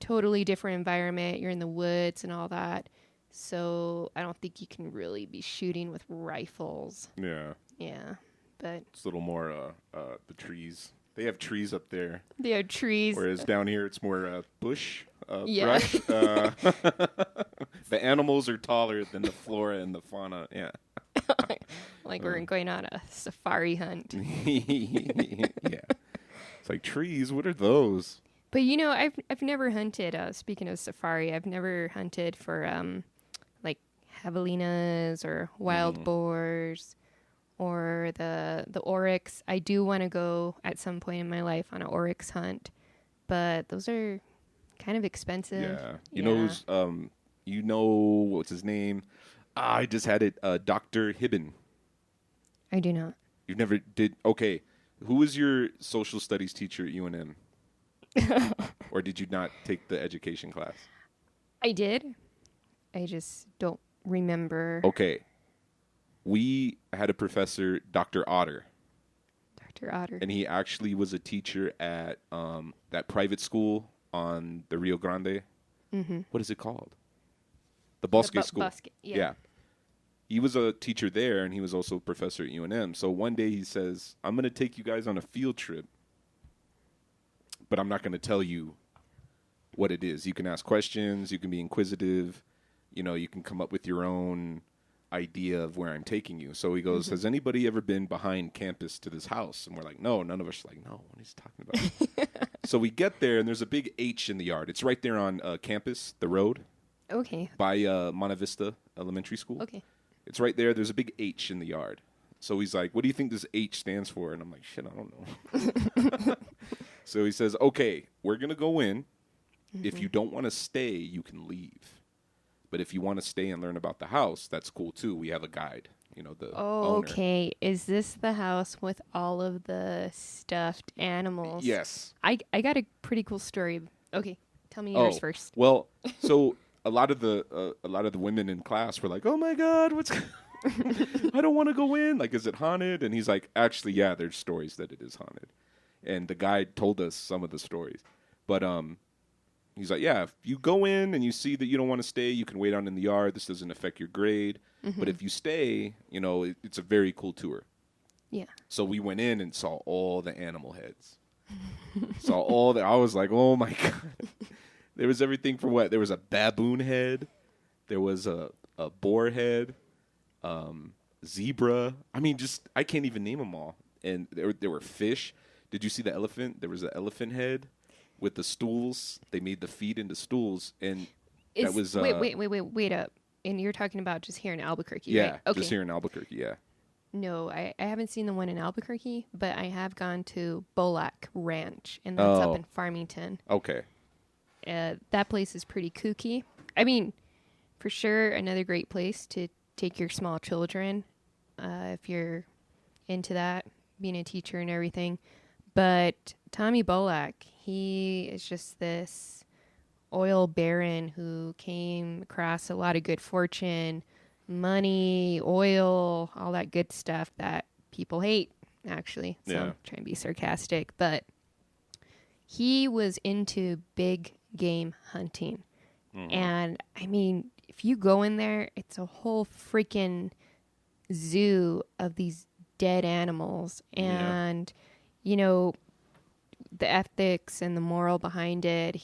totally different environment. You're in the woods and all that. So I don't think you can really be shooting with rifles. Yeah. Yeah. But It's a little more the trees. They have trees up there. they have trees. Whereas down here, it's more bush, Yeah. brush. The animals are taller than the flora and the fauna. Yeah. Like we're going on a safari hunt. Yeah. It's like trees. What are those? But I've never hunted. Speaking of safari, I've never hunted for like javelinas or wild boars or the oryx. I do want to go at some point in my life on an oryx hunt, but those are kind of expensive. Yeah. You know what's his name? I just had it. Dr. Hibben. I do not. You never did. Okay. Who was your social studies teacher at UNM? Or did you not take the education class? I did. I just don't remember. Okay. We had a professor, Dr. Otter, Dr. Otter. and he actually was a teacher at that private school on the Rio Grande. Mm-hmm. What is it called? The Bosque School. Bosque, yeah. He was a teacher there, and he was also a professor at UNM. So one day he says, I'm going to take you guys on a field trip, but I'm not going to tell you what it is. You can ask questions. You can be inquisitive. You can come up with your own idea of where I'm taking you. So he goes, has anybody ever been behind campus to this house? And we're like, no. None of us are like, no, what is he talking about? So we get there, and there's a big H in the yard. It's right there on campus, the road, Okay. by Monte Vista Elementary School. Okay. It's right there. There's a big H in the yard. So he's like, what do you think this H stands for? And I'm like, shit, I don't know. So he says, okay, we're going to go in. If you don't want to stay, you can leave. But if you want to stay and learn about the house, that's cool too. We have a guide, the owner. Okay. Is this the house with all of the stuffed animals? Yes. I got a pretty cool story. Okay. Tell me yours first. Well, so a lot of the women in class were like, "Oh my God, what's? I don't want to go in. Like, is it haunted?" And he's like, "Actually, yeah, there's stories that it is haunted." And the guide told us some of the stories, but he's like, "Yeah, if you go in and you see that you don't want to stay, you can wait out in the yard. This doesn't affect your grade. But if you stay, it's a very cool tour." Yeah. So we went in and saw all the animal heads. Saw all that. I was like, "Oh my God." There was everything from what? There was a baboon head. There was a boar head, zebra. I mean, I can't even name them all. And there were fish. Did you see the elephant? There was an elephant head with the stools. They made the feet into stools. And that was... Wait up. And you're talking about just here in Albuquerque, yeah, right? Okay. just here in Albuquerque, yeah. No, I haven't seen the one in Albuquerque, but I have gone to Bolac Ranch, and that's up in Farmington. Okay. That place is pretty kooky. I mean, for sure, another great place to take your small children if you're into that, being a teacher and everything. But Tommy Bolac, he is just this oil baron who came across a lot of good fortune, money, oil, all that good stuff that people hate, actually. So I'm trying to be sarcastic, but he was into big game hunting. And I mean, if you go in there, it's a whole freaking zoo of these dead animals. And, the ethics and the moral behind it,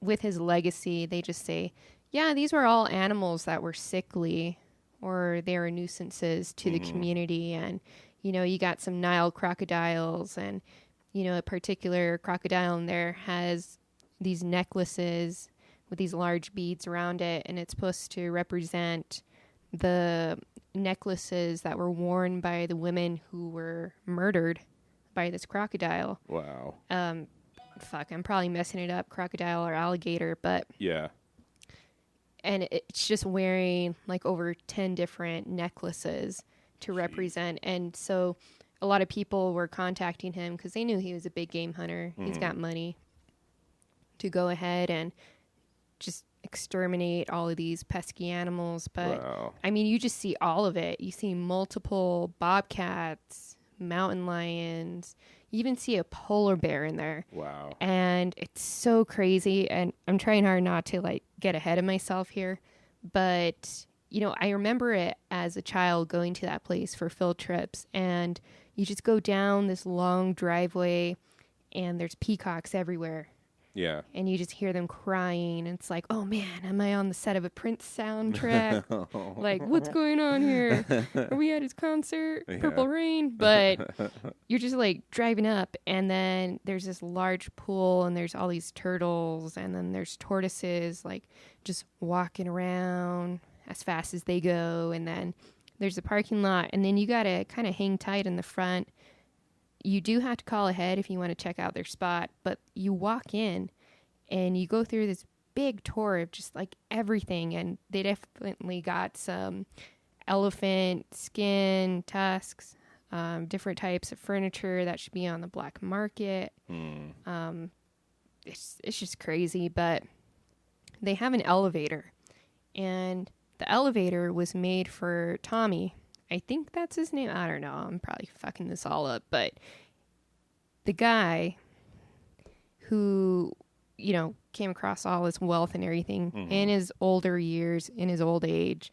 with his legacy, they just say, yeah, these were all animals that were sickly or they were nuisances to the community. And, you got some Nile crocodiles and, a particular crocodile in there has these necklaces with these large beads around it, and it's supposed to represent the necklaces that were worn by the women who were murdered by this crocodile. Wow. I'm probably messing it up, crocodile or alligator, but... Yeah. And it's just wearing like over 10 different necklaces to represent. And so a lot of people were contacting him because they knew he was a big game hunter. He's got money to go ahead and just exterminate all of these pesky animals. But, wow. I mean, you just see all of it. You see multiple bobcats, mountain lions. You even see a polar bear in there. Wow. And it's so crazy. And I'm trying hard not to like get ahead of myself here. But, you know, I remember it as a child going to that place for field trips. And you just go down this long driveway and there's peacocks everywhere. Yeah. And you just hear them crying. And it's like, oh man, am I on the set of a Prince soundtrack? Like, what's going on here? Are we at his concert? Yeah. Purple Rain? But you're just like driving up, and then there's this large pool, and there's all these turtles, and then there's tortoises, like just walking around as fast as they go. And then there's a parking lot, and then you got to kind of hang tight in the front. You do have to call ahead if you want to check out their spot, but you walk in and you go through this big tour of just like everything. And they definitely got some elephant skin, tusks, different types of furniture that should be on the black market. It's just crazy, but they have an elevator, and the elevator was made for Tommy. I think that's his name. I don't know. I'm probably fucking this all up. But the guy who, you know, came across all his wealth and everything in his older years, in his old age,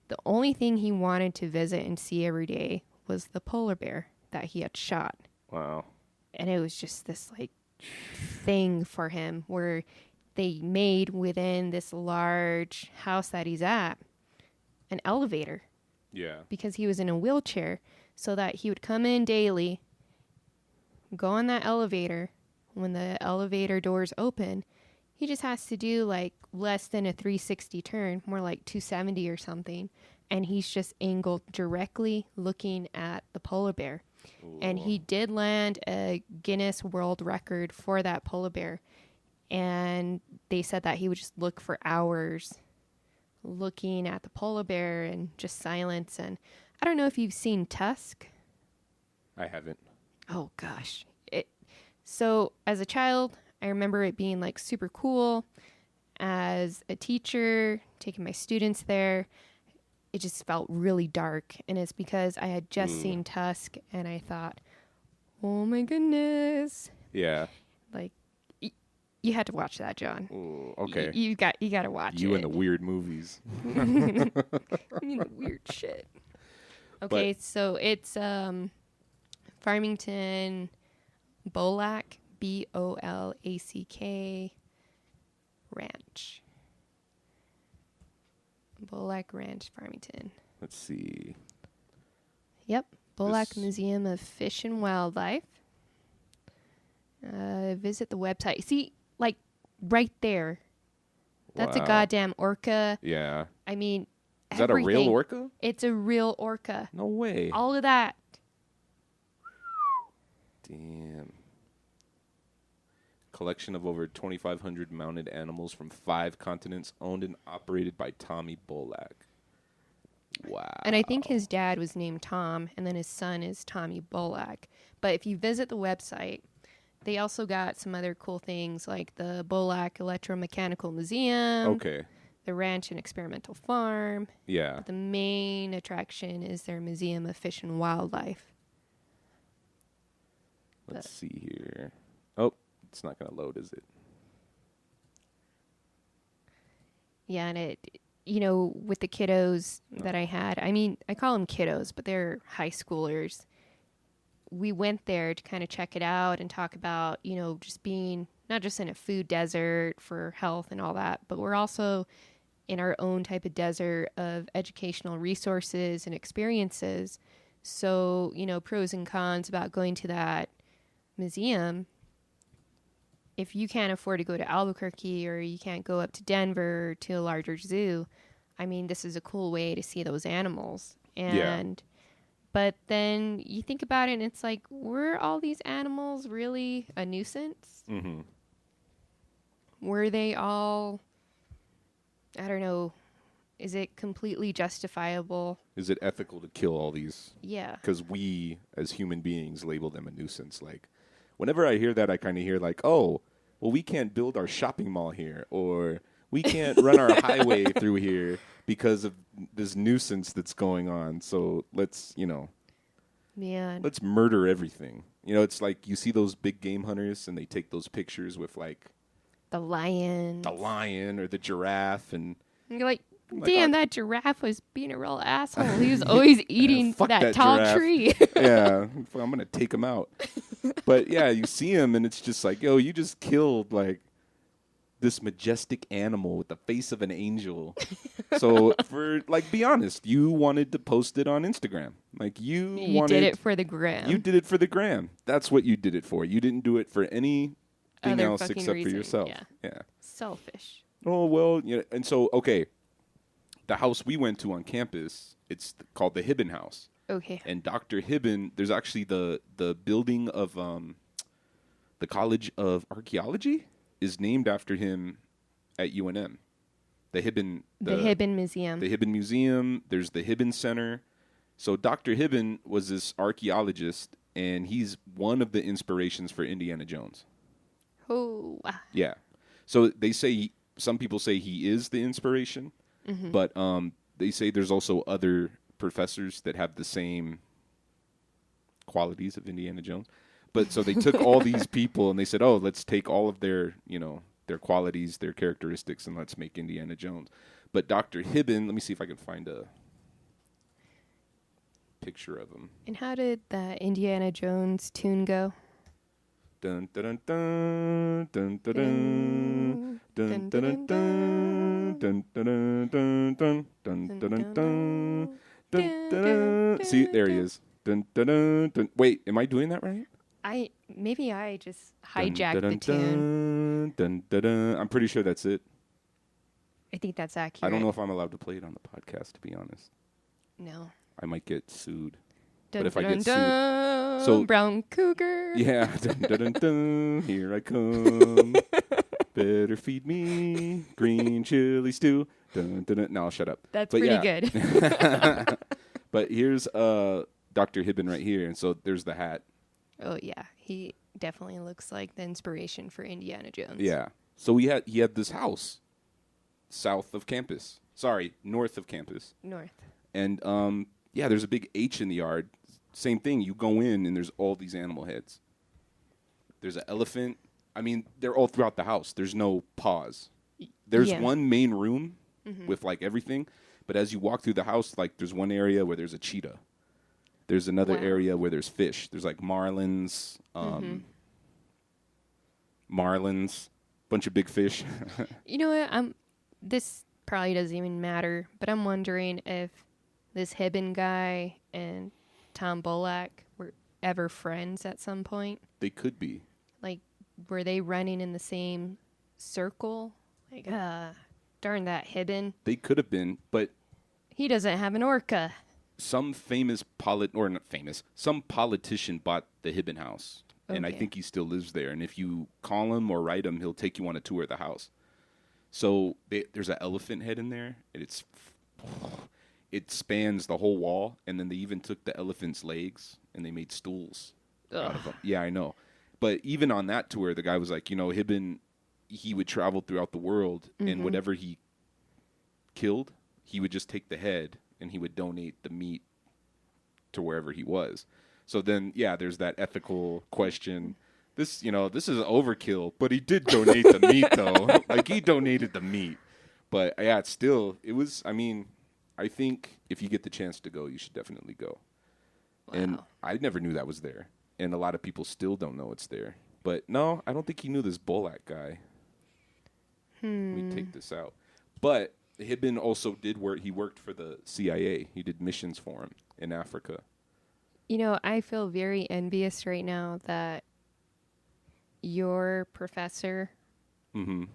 the only thing he wanted to visit and see every day was the polar bear that he had shot. Wow. And it was just this, like, thing for him where they made within this large house that he's at an elevator. Yeah. Because he was in a wheelchair, so that he would come in daily, go on that elevator. When the elevator doors open, he just has to do like less than a 360 turn, more like 270 or something. And he's just angled directly looking at the polar bear. Ooh. And he did land a Guinness World Record for that polar bear. And they said that he would just look for hours looking at the polar bear and just silence. And I don't know if you've seen Tusk. I haven't. Oh gosh. So as a child, I remember it being like super cool. As a teacher, taking my students there, it just felt really dark. And it's because I had just seen Tusk and I thought, oh my goodness. Yeah. Like, you had to watch that, John. Ooh, okay. You got to watch it. You and the weird movies. You mean the weird shit. Okay, so it's Farmington Bolack, Bolack Ranch. Bolack Ranch, Farmington. Let's see. Yep, Bolack Museum of Fish and Wildlife. Visit the website. See, like, right there. That's a goddamn orca. Yeah. I mean, is that a real orca? It's a real orca. No way. All of that. Damn. Collection of over 2,500 mounted animals from 5 continents, owned and operated by Tommy Bolack. Wow. And I think his dad was named Tom, and then his son is Tommy Bolack. But if you visit the website, they also got some other cool things like the Bolack Electromechanical Museum. Okay. The Ranch and Experimental Farm. Yeah. But the main attraction is their Museum of Fish and Wildlife. Let's see here. Oh, it's not going to load, is it? Yeah, and it, you know, with the kiddos that I had, I mean, I call them kiddos, but they're high schoolers. We went there to kind of check it out and talk about, you know, just being not just in a food desert for health and all that, but we're also in our own type of desert of educational resources and experiences. So, you know, pros and cons about going to that museum. If you can't afford to go to Albuquerque or you can't go up to Denver or to a larger zoo, I mean, this is a cool way to see those animals. And but then you think about it and it's like, were all these animals really a nuisance? Mm-hmm. Were they all, I don't know, is it completely justifiable? Is it ethical to kill all these? Yeah. Because we, as human beings, label them a nuisance. Like, whenever I hear that, I kind of hear like, oh, well, we can't build our shopping mall here, or we can't run our highway through here because of this nuisance that's going on. So let's, you know. Man. Let's murder everything. You know, it's like you see those big game hunters and they take those pictures with like The lion. or the giraffe and You're like, damn, that giraffe was being a real asshole. He was always eating fuck that that tall giraffe. tree. yeah, I'm gonna take him out. But yeah, you see him and it's just like, yo, you just killed like this majestic animal with the face of an angel. So for like, be honest, you wanted to post it on Instagram. Like you did it for the gram. You did it for the gram. That's what you did it for. You didn't do it for anything Other else fucking except reason. for yourself. Yeah. Selfish. Oh well, yeah. And so okay, the house we went to on campus, it's called the Hibben House. Okay. And Dr. Hibben, there's actually the building of the College of Archaeology is named after him at UNM. The Hibben Museum. The Hibben Museum. There's the Hibben Center. So Dr. Hibben was this archaeologist, and he's one of the inspirations for Indiana Jones. Oh. Yeah. So they say some people say he is the inspiration, but they say there's also other professors that have the same qualities of Indiana Jones. But so they took all these people and they said, "Oh, let's take all of their, their qualities, their characteristics, and let's make Indiana Jones." But Dr. Hibben, let me see if I can find a picture of him. And how did the Indiana Jones tune go? Dun dun dun dun dun dun dun dun dun dun dun dun dun dun dun dun dun. See, there he is. Dun dun dun dun. Wait, am I doing that right? Maybe I just hijacked the tune. Dun dun dun. I'm pretty sure that's it. I think that's accurate. I don't know if I'm allowed to play it on the podcast, to be honest. No. I might get sued. Dun, But if I dun, get dun, sued, so brown cougar. yeah, dun, dun, dun, dun, here I come. Better feed me green chili stew. Dun, dun, dun. No, I'll shut up. That's But pretty yeah. good. But here's Dr. Hibben right here, and so there's the hat. Oh yeah, he definitely looks like the inspiration for Indiana Jones. Yeah. So he had this house south of campus. Sorry, north of campus. North. And yeah, there's a big H in the yard. Same thing. You go in and there's all these animal heads. There's an elephant. I mean, they're all throughout the house. There's no pause. There's one main room with like everything, but as you walk through the house, like there's one area where there's a cheetah. There's another area where there's fish. There's like marlins, bunch of big fish. You know what? This probably doesn't even matter, but I'm wondering if this Hibben guy and Tom Bullock were ever friends at some point. They could be. Like, were they running in the same circle? Like, darn that Hibben. They could have been, but He doesn't have an orca. some politician bought the Hibben house, and I Okay. think he still lives there. And if you call him or write him, he'll take you on a tour of the house. So there's an elephant head in there, and it spans the whole wall. And then they even took the elephant's legs and they made stools out of them. Yeah, I know. But even on that tour, the guy was like, Hibben, he would travel throughout the world, and whatever he killed, he would just take the head and he would donate the meat to wherever he was. So then, yeah, there's that ethical question. This is overkill, but he did donate the meat, though. Like, he donated the meat. But, yeah, I think if you get the chance to go, you should definitely go. Wow. And I never knew that was there. And a lot of people still don't know it's there. But, no, I don't think he knew this Bolak guy. Let me take this out. But Hibben also did work. He worked for the CIA. He did missions for him in Africa. I feel very envious right now that your professor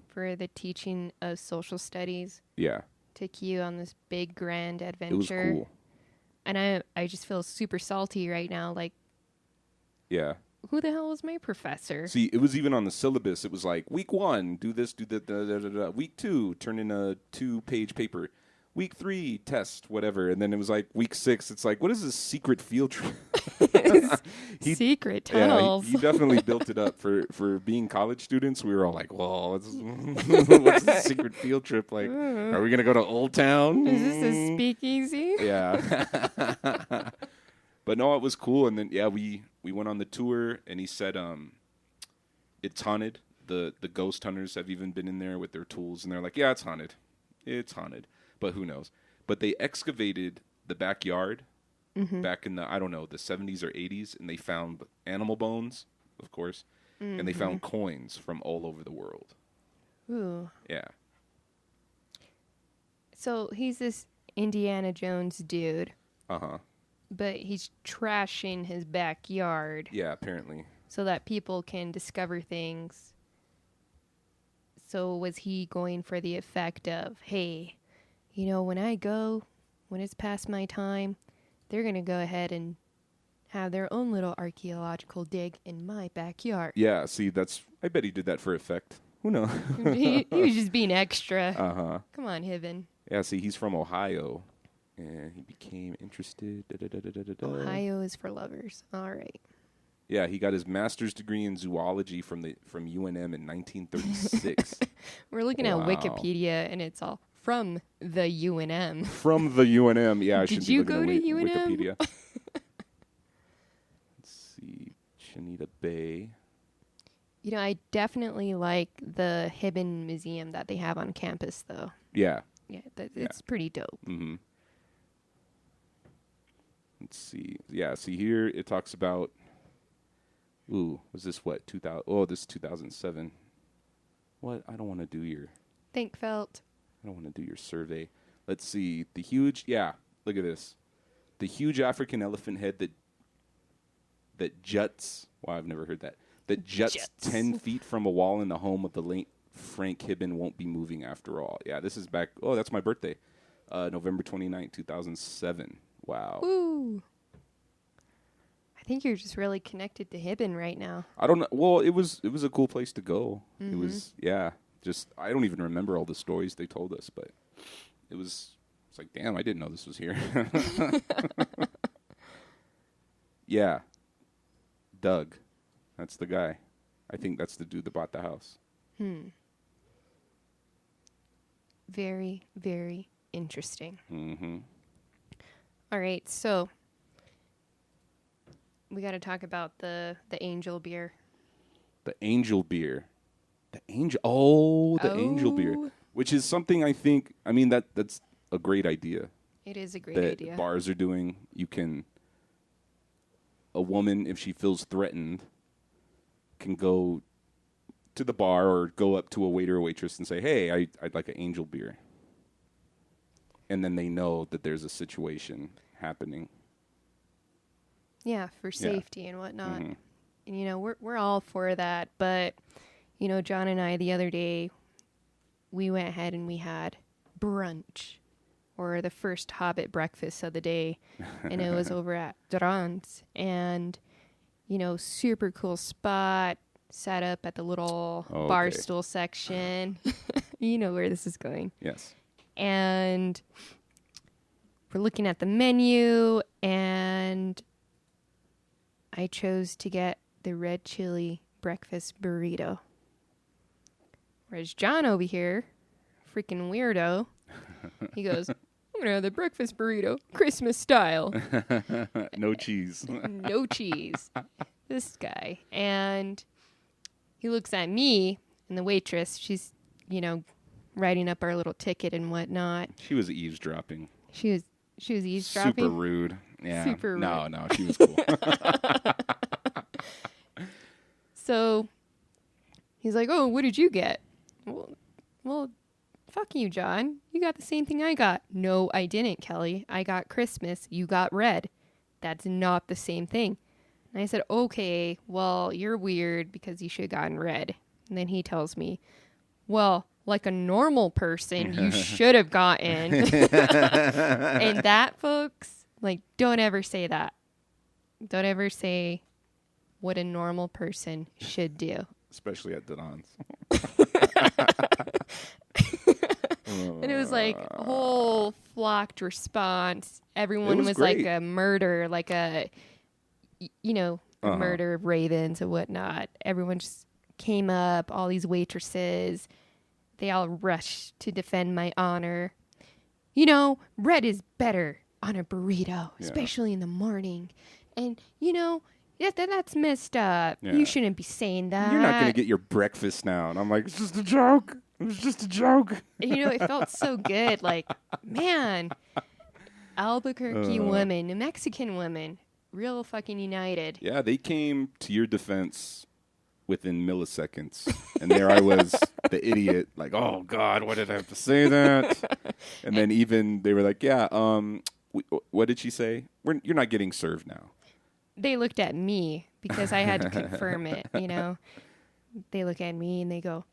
for the teaching of social studies Yeah. took you on this big grand adventure. It was cool. And I just feel super salty right now. Like, Yeah. who the hell was my professor? See, it was even on the syllabus. It was like, week 1, do this, do that, da, da, da, da. Week 2, turn in a 2-page paper. Week 3, test, whatever. And then it was like, week 6, it's like, what is this secret field trip? Secret tunnels. Yeah, he definitely built it up for being college students. We were all like, well, what's this secret field trip? Like, are we going to go to Old Town? Is this a speakeasy? Yeah. But no, it was cool. And then we went on the tour, and he said it's haunted. The ghost hunters have even been in there with their tools, and they're like, yeah, it's haunted. It's haunted. But who knows? But they excavated the backyard back in the, I don't know, the 70s or 80s, and they found animal bones, of course, and they found coins from all over the world. Ooh. Yeah. So he's this Indiana Jones dude, Uh-huh. but he's trashing his backyard Yeah, apparently. so that people can discover things. So was he going for the effect of, hey, you know, when it's past my time, they're going to go ahead and have their own little archaeological dig in my backyard. Yeah, see, I bet he did that for effect. Who knows? he was just being extra. Uh-huh. Come on, Hibben. Yeah, see, he's from Ohio, and he became interested. Ohio is for lovers. All right. Yeah, he got his master's degree in zoology from UNM in 1936. We're looking at Wow. Wikipedia, and it's all from the UNM. From the UNM. Yeah, I should Did be you looking go at to UNM? Wikipedia. Let's see. Chinita Bay. You know, I definitely like the Hibben Museum that they have on campus, though. Yeah. Yeah, it's pretty dope. Mm-hmm. Let's see. Yeah, see here it talks about, was this what, 2000? Oh, this is 2007. What? I don't want to do your survey. Let's see. Look at this. The huge African elephant head that juts, wow, I've never heard that. That juts 10 feet from a wall in the home of the late Frank Hibben won't be moving after all. Yeah, this is back, that's my birthday. November 29th, 2007. Wow. Ooh. I think you're just really connected to Hibben right now. I don't know. Well, it was a cool place to go. It was, just, I don't even remember all the stories they told us, but it's like, damn, I didn't know this was here. Yeah. Doug. That's the guy. I think that's the dude that bought the house. Very, very interesting. Mm-hmm. All right, so we got to talk about the angel beer. The angel beer. The angel beer. Which is something that's a great idea. It is a great that idea. Bars are doing. A woman, if she feels threatened, can go to the bar or go up to a waiter or waitress and say, hey, I'd like an angel beer. And then they know that there's a situation happening. Yeah, for safety and whatnot. Mm-hmm. And, you know, we're all for that. But, you know, John and I, the other day, we went ahead and we had brunch, or the first Hobbit breakfast of the day. And it was over at Duran's. And, you know, super cool spot, set up at the little bar stool section. You know where this is going. Yes. And we're looking at the menu, and I chose to get the red chili breakfast burrito. Whereas John over here, freaking weirdo, he goes, I'm going to have the breakfast burrito, Christmas style. No cheese. No cheese. This guy. And he looks at me, and the waitress, she's, you know, writing up our little ticket and whatnot. She was eavesdropping. She was eavesdropping. Super rude. Yeah. Super rude. No, she was cool. So he's like, oh, what did you get? Well, fuck you, John. You got the same thing I got. No, I didn't, Kelly. I got Christmas. You got red. That's not the same thing. And I said, okay, well, you're weird because you should have gotten red. And then he tells me, well, like a normal person, you should have gotten. And that, folks, like, don't ever say that. Don't ever say what a normal person should do. Especially at Donon's. And it was like a whole flocked response. Everyone was great. like a murder, like a, you know, murder of ravens and whatnot. Everyone just came up, all these waitresses. They all rushed to defend my honor. You know, red is better on a burrito, especially in the morning. And, that's messed up. Yeah. You shouldn't be saying that. You're not going to get your breakfast now. And I'm like, it's just a joke. It was just a joke. It felt so good. Like, man, Albuquerque women, New Mexican women, real fucking united. Yeah, they came to your defense within milliseconds. And there I was, the idiot, like, oh, God, why did I have to say that? And then even they were like, yeah, what did she say? You're not getting served now. They looked at me because I had to confirm it, They look at me and they go,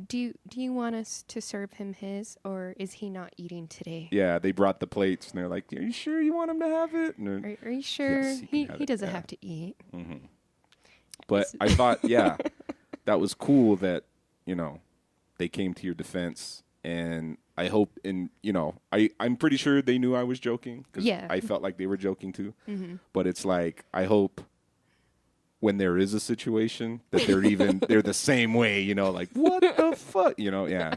do you want us to serve him his, or is he not eating today? Yeah, they brought the plates, and they're like, are you sure you want him to have it? Are you sure? Yes, he doesn't have to eat. Mm-hmm. But I thought, yeah, that was cool that, they came to your defense. And I hope, I'm pretty sure they knew I was joking. Because I felt like they were joking too. Mm-hmm. But it's like, I hope when there is a situation that they're the same way, like, what the fuck? Yeah.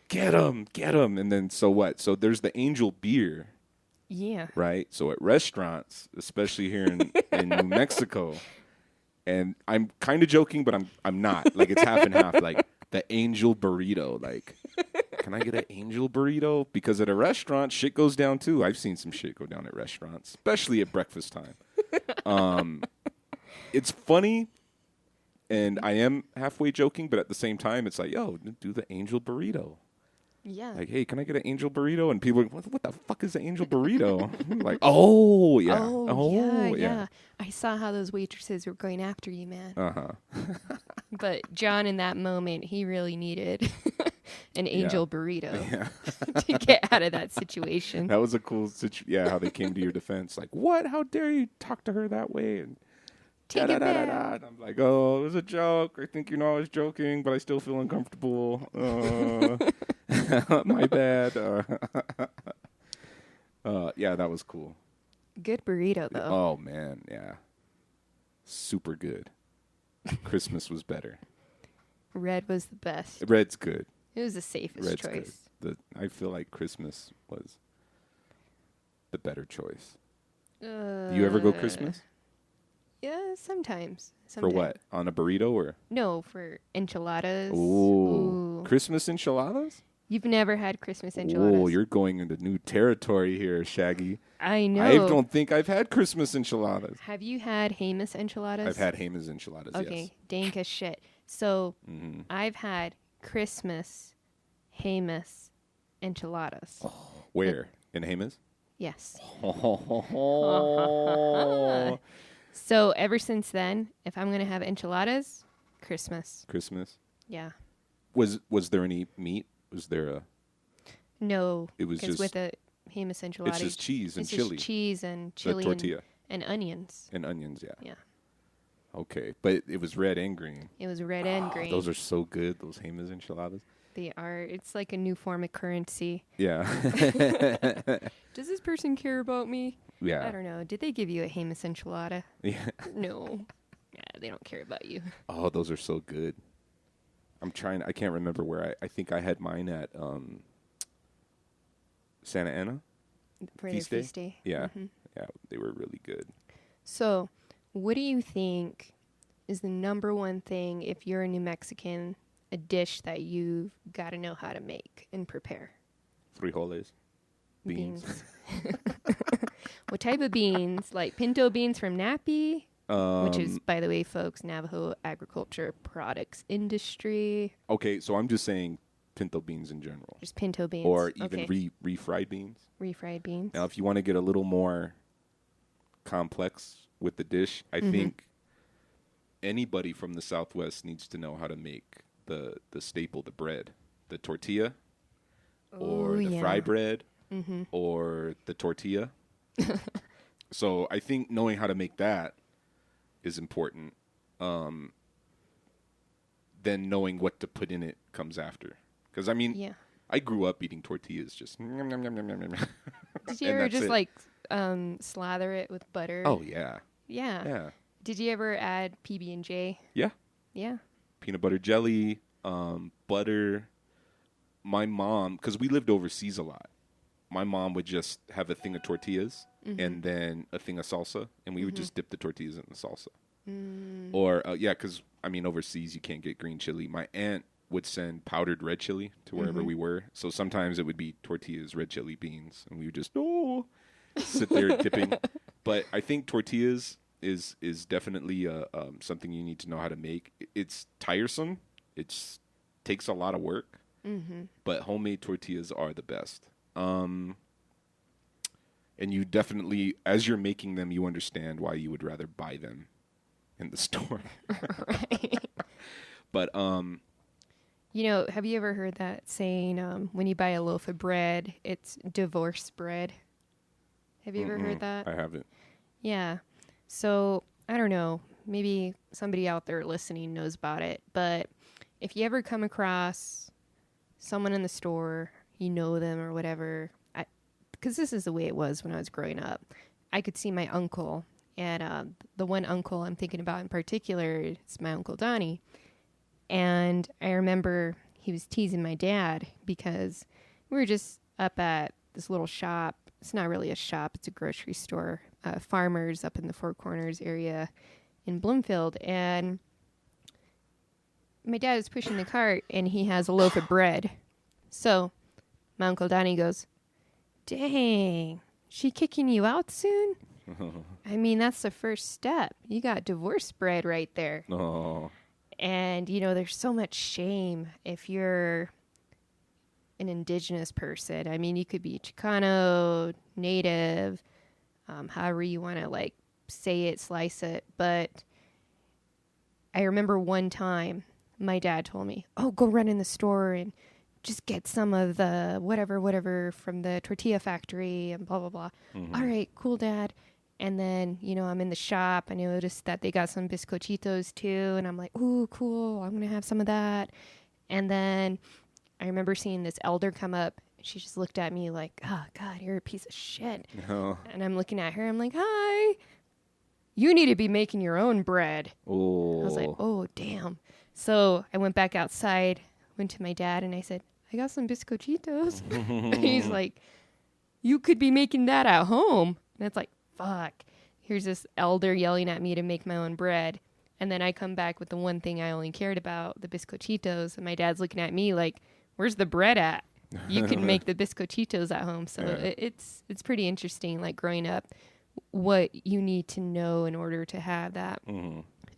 Get them. And then, so what? So there's the Angel beer. Yeah. Right? So at restaurants, especially here in New Mexico, and I'm kind of joking, but I'm not. Like, it's half and half. Like, the Angel burrito. Like, can I get an Angel burrito? Because at a restaurant, shit goes down too. I've seen some shit go down at restaurants, especially at breakfast time. It's funny, and I am halfway joking, but at the same time, it's like, yo, do the Angel burrito. Yeah. Like, hey, can I get an Angel burrito? And people are like, what the fuck is an Angel burrito? Like, oh, yeah. Oh, yeah. I saw how those waitresses were going after you, man. Uh-huh. But John, in that moment, he really needed an Angel burrito to get out of that situation. That was a cool situation. Yeah, how they came to your defense. Like, what? How dare you talk to her that way? And take it back. And I'm like, oh, it was a joke. I think I was joking, but I still feel uncomfortable. My bad. Yeah, that was cool. Good burrito, though. Oh, man, yeah. Super good. Christmas was better. Red was the best. Red's good. It was the safest Red's choice. Good. I feel like Christmas was the better choice. Do you ever go Christmas? Yeah, sometimes. For what? On a burrito or? No, for enchiladas. Ooh. Christmas enchiladas? You've never had Christmas enchiladas. Oh, you're going into new territory here, Shaggy. I know. I don't think I've had Christmas enchiladas. Have you had Hamus enchiladas? I've had Hamus enchiladas, yes. Okay, dank as shit. So, I've had Christmas Hamus enchiladas. Oh, where? In Hamus? Yes. Oh. So, ever since then, if I'm going to have enchiladas, Christmas. Christmas? Yeah. Was there any meat? Was there a... No. It was just... with a Hamus enchilada. It's just cheese and it's chili. Just cheese and chili. The tortilla. And onions. And onions, yeah. Yeah. Okay. But it was red and green. It was red and green. Those are so good, those Hamus enchiladas. They are. It's like a new form of currency. Yeah. Does this person care about me? Yeah. I don't know. Did they give you a Hamus enchilada? Yeah. No. Yeah, they don't care about you. Oh, those are so good. I can't remember where I think I had mine at Santa Ana. For their feast day? Yeah. Mm-hmm. Yeah, they were really good. So, what do you think is the number one thing, if you're a New Mexican, a dish that you've got to know how to make and prepare? Frijoles. Beans. What type of beans? Like pinto beans from Nappy? Which is, by the way, folks, Navajo agriculture products industry. Okay, so I'm just saying pinto beans in general. Just pinto beans. Or even refried beans. Refried beans. Now, if you want to get a little more complex with the dish, I think anybody from the Southwest needs to know how to make the staple, the bread, the tortilla, or the fry bread, or the tortilla. So I think knowing how to make that is important. Then knowing what to put in it comes after. Because, I mean, I grew up eating tortillas just... Did you ever just, slather it with butter? Oh, yeah. Yeah. Did you ever add PB&J? Yeah. Yeah. Peanut butter jelly, butter. My mom, because we lived overseas a lot, my mom would just have a thing of tortillas and then a thing of salsa, and we would just dip the tortillas in the salsa. Or, because, overseas you can't get green chili. My aunt would send powdered red chili to wherever we were. So sometimes it would be tortillas, red chili, beans, and we would just, sit there dipping. But I think tortillas is definitely something you need to know how to make. It's tiresome. It takes a lot of work. But homemade tortillas are the best. And you definitely, as you're making them, you understand why you would rather buy them in the store. Right. But, have you ever heard that saying, when you buy a loaf of bread, it's divorce bread? Have you ever heard that? I haven't. Yeah. So, I don't know. Maybe somebody out there listening knows about it. But if you ever come across someone in the store, you know them or whatever, because this is the way it was when I was growing up. I could see my uncle, and the one uncle I'm thinking about in particular is my Uncle Donnie. And I remember he was teasing my dad because we were just up at this little shop. It's not really a shop. It's a grocery store. Farmers up in the Four Corners area in Bloomfield. And my dad was pushing the cart, and he has a loaf of bread. So my Uncle Donnie goes, "Dang, she kicking you out soon?" I mean, that's the first step. You got divorce bread right there. Oh. And, there's so much shame if you're an indigenous person. I mean, you could be Chicano, Native, however you want to, say it, slice it. But I remember one time my dad told me, go run in the store and just get some of the whatever from the tortilla factory and blah, blah, blah. All right, cool, Dad. And then, I'm in the shop. I noticed that they got some bizcochitos too. And I'm like, ooh, cool. I'm going to have some of that. And then I remember seeing this elder come up. She just looked at me like, oh, God, you're a piece of shit. Oh. And I'm looking at her. I'm like, hi. You need to be making your own bread. Oh. I was like, oh, damn. So I went back outside, went to my dad, and I said, I got some bizcochitos. And he's like, you could be making that at home. And it's like, fuck. Here's this elder yelling at me to make my own bread. And then I come back with the one thing I only cared about, the bizcochitos. And my dad's looking at me like, where's the bread at? You can make the bizcochitos at home. So it's pretty interesting, like growing up, what you need to know in order to have that.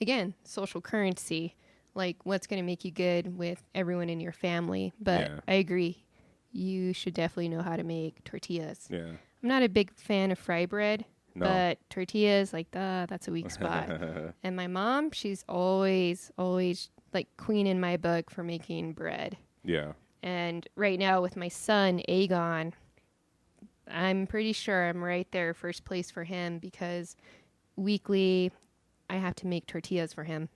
Again, social currency, like what's going to make you good with everyone in your family. But I agree. You should definitely know how to make tortillas. Yeah. I'm not a big fan of fry bread. No. But tortillas, that's a weak spot. And my mom, she's always like queen in my book for making bread. Yeah. And right now with my son, Aegon, I'm pretty sure I'm right there, first place for him, because weekly I have to make tortillas for him.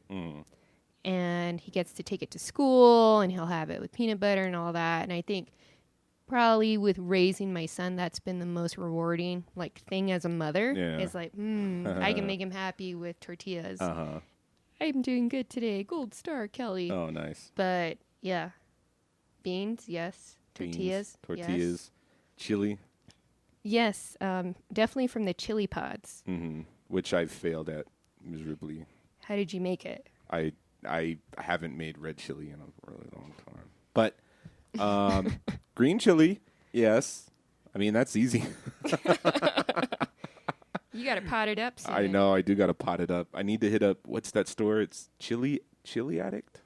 And he gets to take it to school, and he'll have it with peanut butter and all that. And I think probably with raising my son, that's been the most rewarding thing as a mother. Is like, I can make him happy with tortillas. I'm doing good today. Gold star, Kelly. Oh, nice. But yeah, beans, yes. Tortillas, yes. Chili. Yes, definitely from the chili pods. Which I've failed at miserably. How did you make it? I haven't made red chili in a really long time. But green chili, yes. I mean, that's easy. You got to pot it up soon. I know. I do got to pot it up. I need to hit up, what's that store? It's Chili Addict?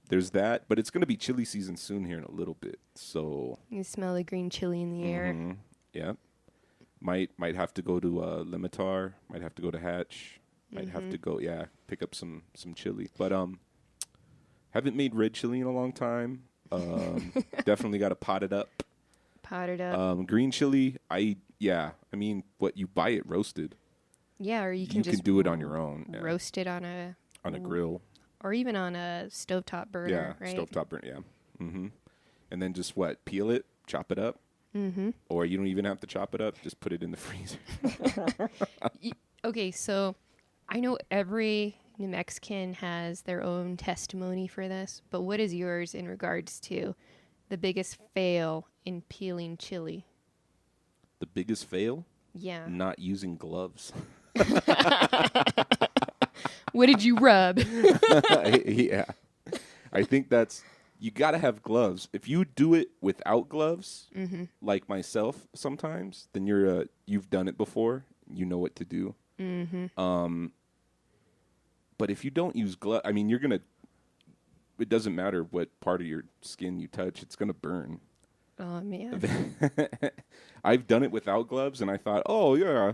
There's that. But it's going to be chili season soon here in a little bit. So you smell the green chili in the air. Yeah. Might have to go to Limitar. Might have to go to Hatch. Might have to go, pick up some chili. But haven't made red chili in a long time. Definitely got to pot it up. Green chili, I mean, what, you buy it roasted. Yeah, or you can just do it on your own. Roast it on a grill. Or even on a stovetop burner, right? Yeah, stovetop burner, yeah. And then just peel it, chop it up. Or you don't even have to chop it up, just put it in the freezer. Okay, so I know every New Mexican has their own testimony for this, but what is yours in regards to the biggest fail in peeling chili? The biggest fail? Yeah. Not using gloves. What did you rub? Yeah. I think you got to have gloves. If you do it without gloves, like myself sometimes, then you've done it before. You know what to do. But if you don't use gloves, I mean, it doesn't matter what part of your skin you touch, it's going to burn. Oh, man. I've done it without gloves, and I thought, oh, yeah,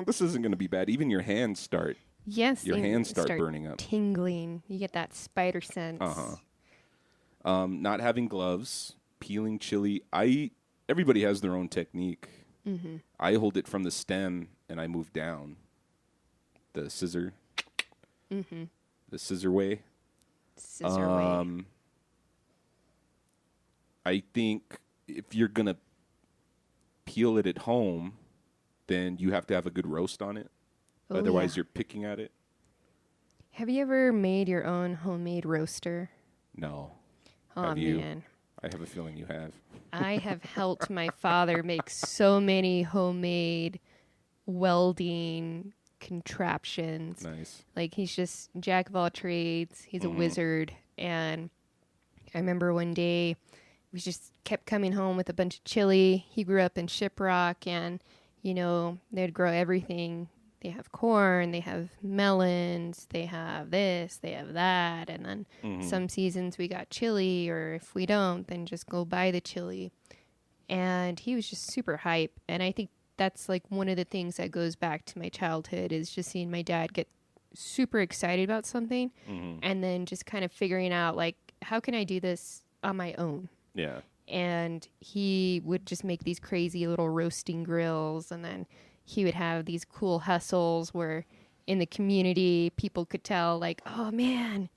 this isn't going to be bad. Even your hands start. Yes. Your hands start burning up. Tingling. You get that spider sense. Not having gloves, peeling chili. Everybody has their own technique. I hold it from the stem, and I move down. The scissor. The scissor way. I think if you're going to peel it at home, then you have to have a good roast on it. Oh, Otherwise, yeah. you're picking at it. Have you ever made your own homemade roaster? No. Oh, Have you? man. I have a feeling you have. I have helped my father make so many homemade welding contraptions. Nice. Like, he's just jack of all trades. He's a wizard. And I remember one day we just kept coming home with a bunch of chili. He grew up in Shiprock, and, they'd grow everything. They have corn, they have melons, they have this, they have that. And then some seasons we got chili, or if we don't, then just go buy the chili. And he was just super hype. And I think that's like one of the things that goes back to my childhood, is just seeing my dad get super excited about something and then just kind of figuring out, like, how can I do this on my own? Yeah. And he would just make these crazy little roasting grills, and then he would have these cool hustles where in the community people could tell, like, oh man,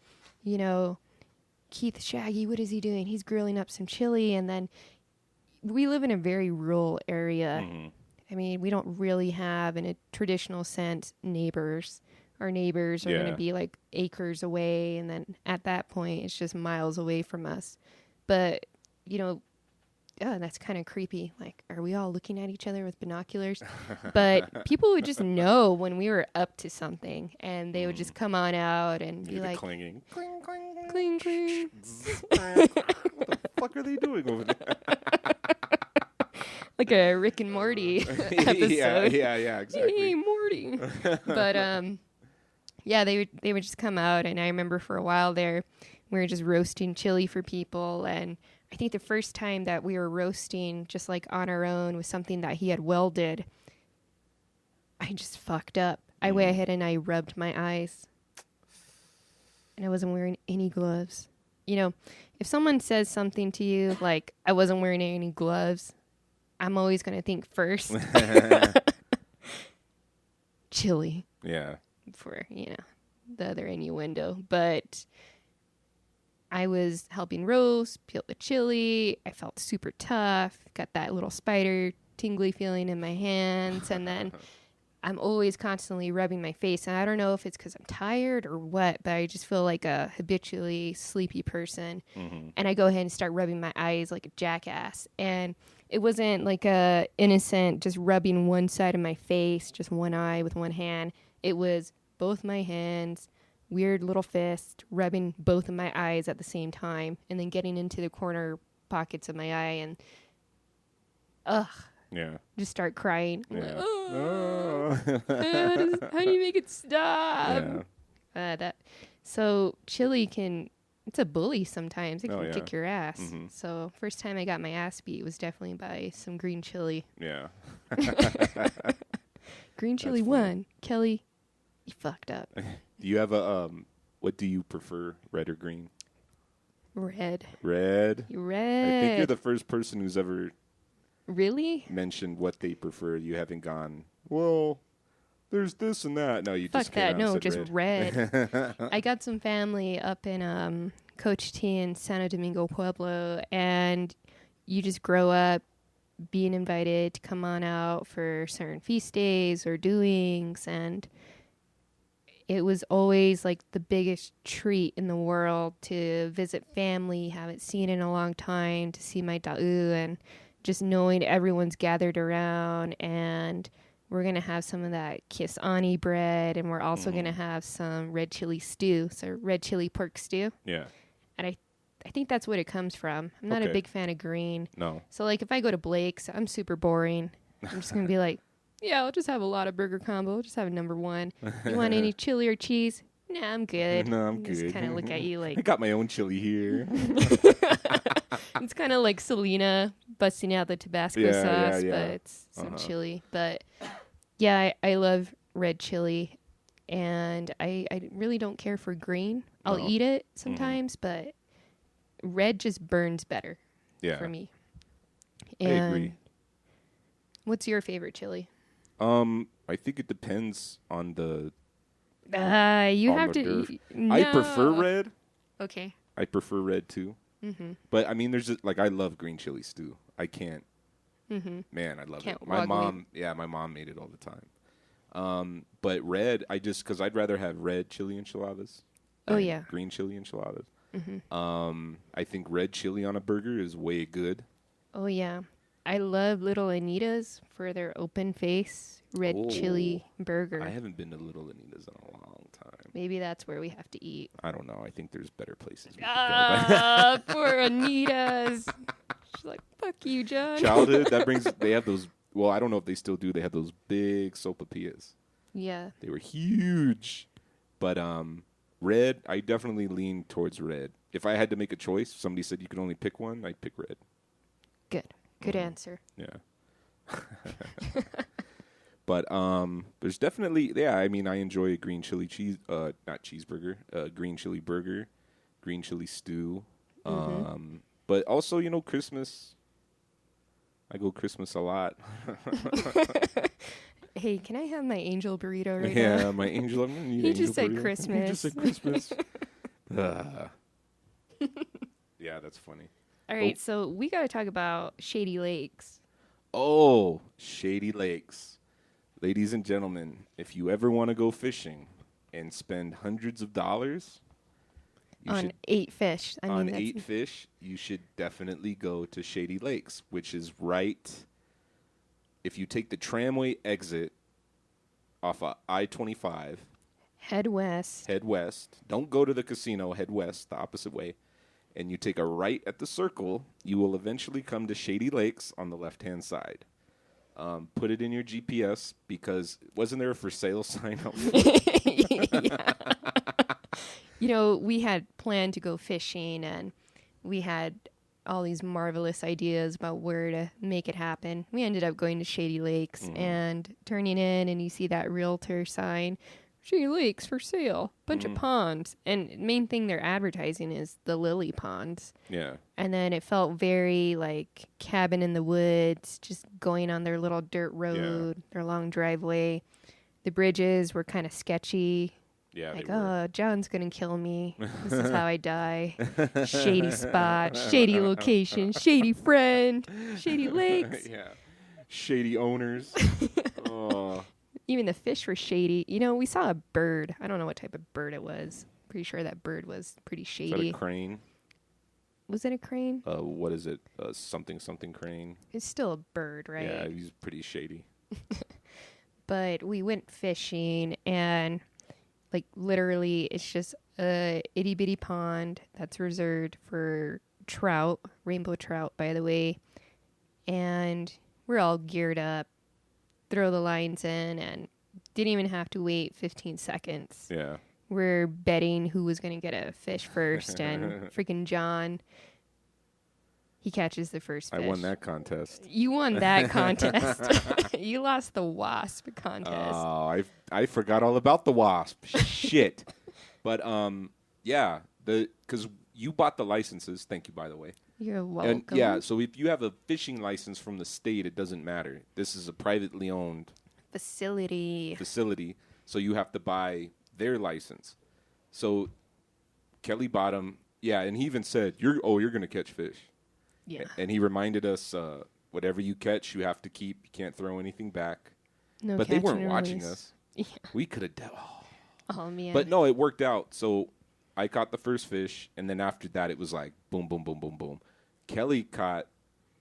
Keith Shaggy, what is he doing? He's grilling up some chili. And then we live in a very rural area. I mean, we don't really have, in a traditional sense, neighbors. Our neighbors are going to be like acres away, and then at that point it's just miles away from us. But that's kind of creepy. Like, are we all looking at each other with binoculars? But people would just know when we were up to something, and they would just come on out and be like, clinging. cling, cling, cling. What the fuck are they doing over there? Like a Rick and Morty episode. Yeah, exactly. Hey, Morty. But they would just come out, and I remember for a while there, we were just roasting chili for people. And I think the first time that we were roasting just like on our own was something that he had welded. I just fucked up. I went ahead and I rubbed my eyes, and I wasn't wearing any gloves. If someone says something to you like, I wasn't wearing any gloves, I'm always going to think first chili. Yeah. For, the other innuendo. But I was helping roast, peel the chili. I felt super tough. Got that little spider tingly feeling in my hands. And then I'm always constantly rubbing my face. And I don't know if it's because I'm tired or what, but I just feel like a habitually sleepy person. And I go ahead and start rubbing my eyes like a jackass. And it wasn't like a innocent just rubbing one side of my face, just one eye with one hand. It was both my hands, weird little fist, rubbing both of my eyes at the same time, and then getting into the corner pockets of my eye and just start crying. Yeah. How do you make it stop? Yeah. So chili it's a bully sometimes. It can kick your ass. So first time I got my ass beat was definitely by some green chili. Yeah. Green chili won. Kelly, you fucked up. Do you have what do you prefer, red or green? Red. Red? Red. I think you're the first person who's ever really mentioned what they prefer. You haven't gone, well, there's this and that. No, you fuck just came that. out and No, said just red. I got some family up in Cochiti and Santo Domingo, Pueblo, and you just grow up being invited to come on out for certain feast days or doings, and it was always like the biggest treat in the world to visit family, haven't seen in a long time, to see my da'u, and just knowing everyone's gathered around, and we're going to have some of that Kisani bread, and we're also going to have some red chili stew, so red chili pork stew. Yeah. And I think that's what it comes from. I'm not a big fan of green. No. So, like, if I go to Blake's, I'm super boring. I'm just going to be like, yeah, I'll just have a lot of burger combo. I'll just have number one. You want any chili or cheese? Nah, I'm good. No, I'm good. Just kind of look at you like... I got my own chili here. It's kind of like Selena busting out the Tabasco sauce, yeah. but it's some chili. But, yeah, I love red chili, and I really don't care for green. I'll eat it sometimes, but red just burns better for me. And I agree. What's your favorite chili? I think it depends on the... You on have the to... girth. No. I prefer red. Okay. I prefer red, too. Mm-hmm. But, I mean, there's just, like, I love green chili stew. I can't. Mm-hmm. Man, I love Can't it. My walk mom made it all the time. But red, because I'd rather have red chili enchiladas. Oh, yeah. Green chili enchiladas. Mm-hmm. I think red chili on a burger is way good. Oh, yeah. I love Little Anita's for their open face red chili burger. I haven't been to Little Anita's in a long time. Maybe that's where we have to eat. I don't know. I think there's better places we could go. Poor Anita's. She's like, fuck you, John. Childhood, they have those, well, I don't know if they still do. They have those big sopapillas. Yeah. They were huge. But red, I definitely lean towards red. If I had to make a choice, if somebody said you could only pick one, I'd pick red. Good answer. Yeah. But there's definitely, I mean, I enjoy a green chili not cheeseburger, green chili burger, green chili stew. But also, Christmas. I go Christmas a lot. Hey, can I have my angel burrito right now? Yeah, my angel. I'm gonna need He angel just said burrito. Christmas. He just said Christmas. Yeah, that's funny. All right, so we got to talk about Shady Lakes. Oh, Shady Lakes. Ladies and gentlemen, if you ever want to go fishing and spend hundreds of dollars on 8 fish. On 8 fish, you should definitely go to Shady Lakes, which is right. If you take the tramway exit off of I-25. Head west. Head west. Don't go to the casino. Head west, the opposite way. And you take a right at the circle, you will eventually come to Shady Lakes on the left-hand side. Put it in your GPS because wasn't there a for sale sign out there? We had planned to go fishing, and we had all these marvelous ideas about where to make it happen. We ended up going to Shady Lakes and turning in, and you see that realtor sign, Shady Lakes for sale, bunch of ponds. And main thing they're advertising is the lily ponds. Yeah. And then it felt very like cabin in the woods, just going on their little dirt road, their long driveway. The bridges were kind of sketchy. Yeah. Like, oh, John's going to kill me. This is how I die. Shady spot, shady location, shady friend, shady lakes. Yeah. Shady owners. Oh. Even the fish were shady. We saw a bird. I don't know what type of bird it was. Pretty sure that bird was pretty shady. Is that a crane? Was it a crane? What is it? Something crane. It's still a bird, right? Yeah, he's pretty shady. But we went fishing, and like literally it's just a itty bitty pond that's reserved for trout, rainbow trout, by the way. And we're all geared up, throw the lines in, and didn't even have to wait 15 seconds. Yeah. We're betting who was going to get a fish first, and freaking John, he catches the first fish. I won that contest. You won that contest. You lost the wasp contest. Oh, I forgot all about the wasp. Shit. But yeah, because you bought the licenses. Thank you, by the way. You're welcome. And yeah, so if you have a fishing license from the state, it doesn't matter. This is a privately owned facility. So you have to buy their license. So Kelly bought them. Yeah, and he even said, you're going to catch fish. Yeah. And he reminded us, whatever you catch, you have to keep. You can't throw anything back. No, but they weren't and watching release. us. Yeah. We could have done. Oh, man. But no, it worked out. So I caught the first fish, and then after that, it was like boom, boom, boom, boom, boom. Kelly caught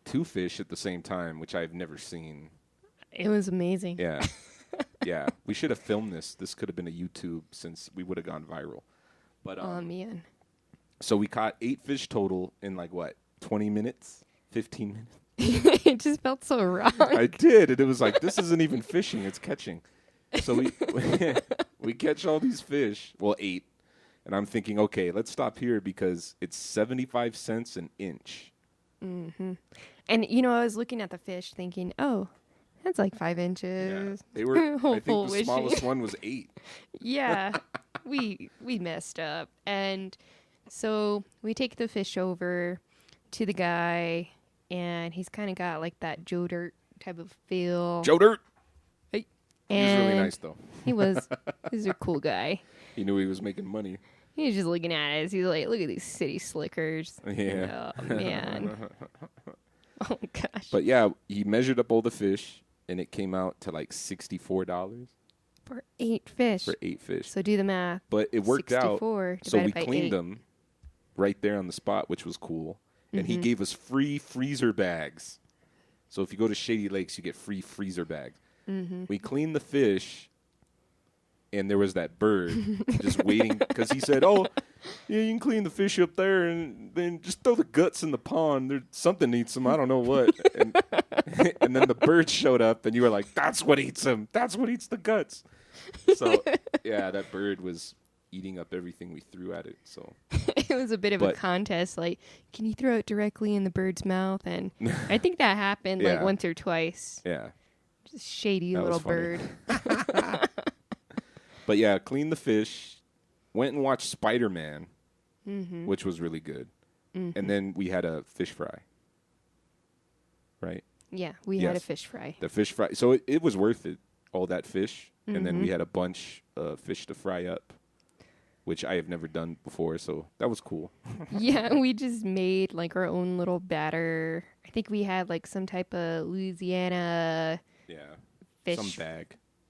2 fish at the same time, which I've never seen. It was amazing. Yeah. Yeah. We should have filmed this. This could have been a YouTube since we would have gone viral. But Oh, man. so we caught 8 fish total in 20 minutes, 15 minutes. It just felt so wrong. I did, and it was like, this isn't even fishing, it's catching. So we catch all these fish, 8, and I'm thinking, okay, let's stop here because it's 75 cents an inch. Mm-hmm. And, I was looking at the fish thinking, oh, that's like 5 Yeah. inches. They were, I think the Wishy. smallest one was 8. Yeah, we messed up. And so we take the fish over to the guy, and he's kind of got like that Joe Dirt type of feel. Joe Dirt! Hey. He was really nice, though. He was. He's a cool guy. He knew he was making money. He was just looking at us. He's like, look at these city slickers. Yeah. Oh, man. Oh, gosh. But yeah, he measured up all the fish, and it came out to $64 For 8 fish. for 8 fish. So do the math. But it worked out. 64 So we divided by cleaned 8. them right there on the spot, which was cool. And he gave us free freezer bags. So if you go to Shady Lakes, you get free freezer bags. We cleaned the fish, and there was that bird just waiting. Because he said, oh, yeah, you can clean the fish up there, and then just throw the guts in the pond. Something eats them. I don't know what. And, and then the bird showed up, and you were like, that's what eats them. That's what eats the guts. So, yeah, that bird was eating up everything we threw at it. So It was a bit of a contest. Like, can you throw it directly in the bird's mouth? And I think that happened Yeah. once or twice. yeah. Just shady That little was funny. bird. But yeah, cleaned the fish, went and watched Spider-Man, which was really good. And then we had a fish fry. Right? Yeah, we had a Yes. fish fry. The fish fry. So it was worth it, all that fish. And then we had a bunch of fish to fry up, which I have never done before. So that was cool. Yeah, we just made like our own little batter. I think we had like some type of Louisiana Yeah. fish.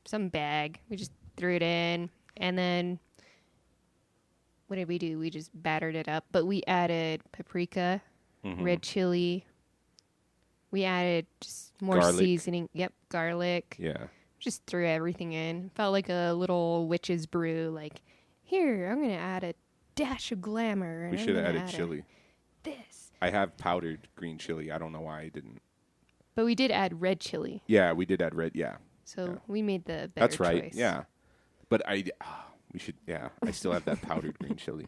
Some bag. We just threw it in. And then what did we do? We just battered it up. But we added paprika, red chili. We added just more Garlic. seasoning. Yep, garlic. Yeah. Just threw everything in. Felt like a little witch's brew. Like, here, I'm going to add a dash of glamour. And We I'm should have gonna added chili. This. I have powdered green chili. I don't know why I didn't. But we did add red chili. Yeah, we did add red. Yeah. So we made the better That's right. choice. Yeah. But we should, yeah, I still have that powdered green chili.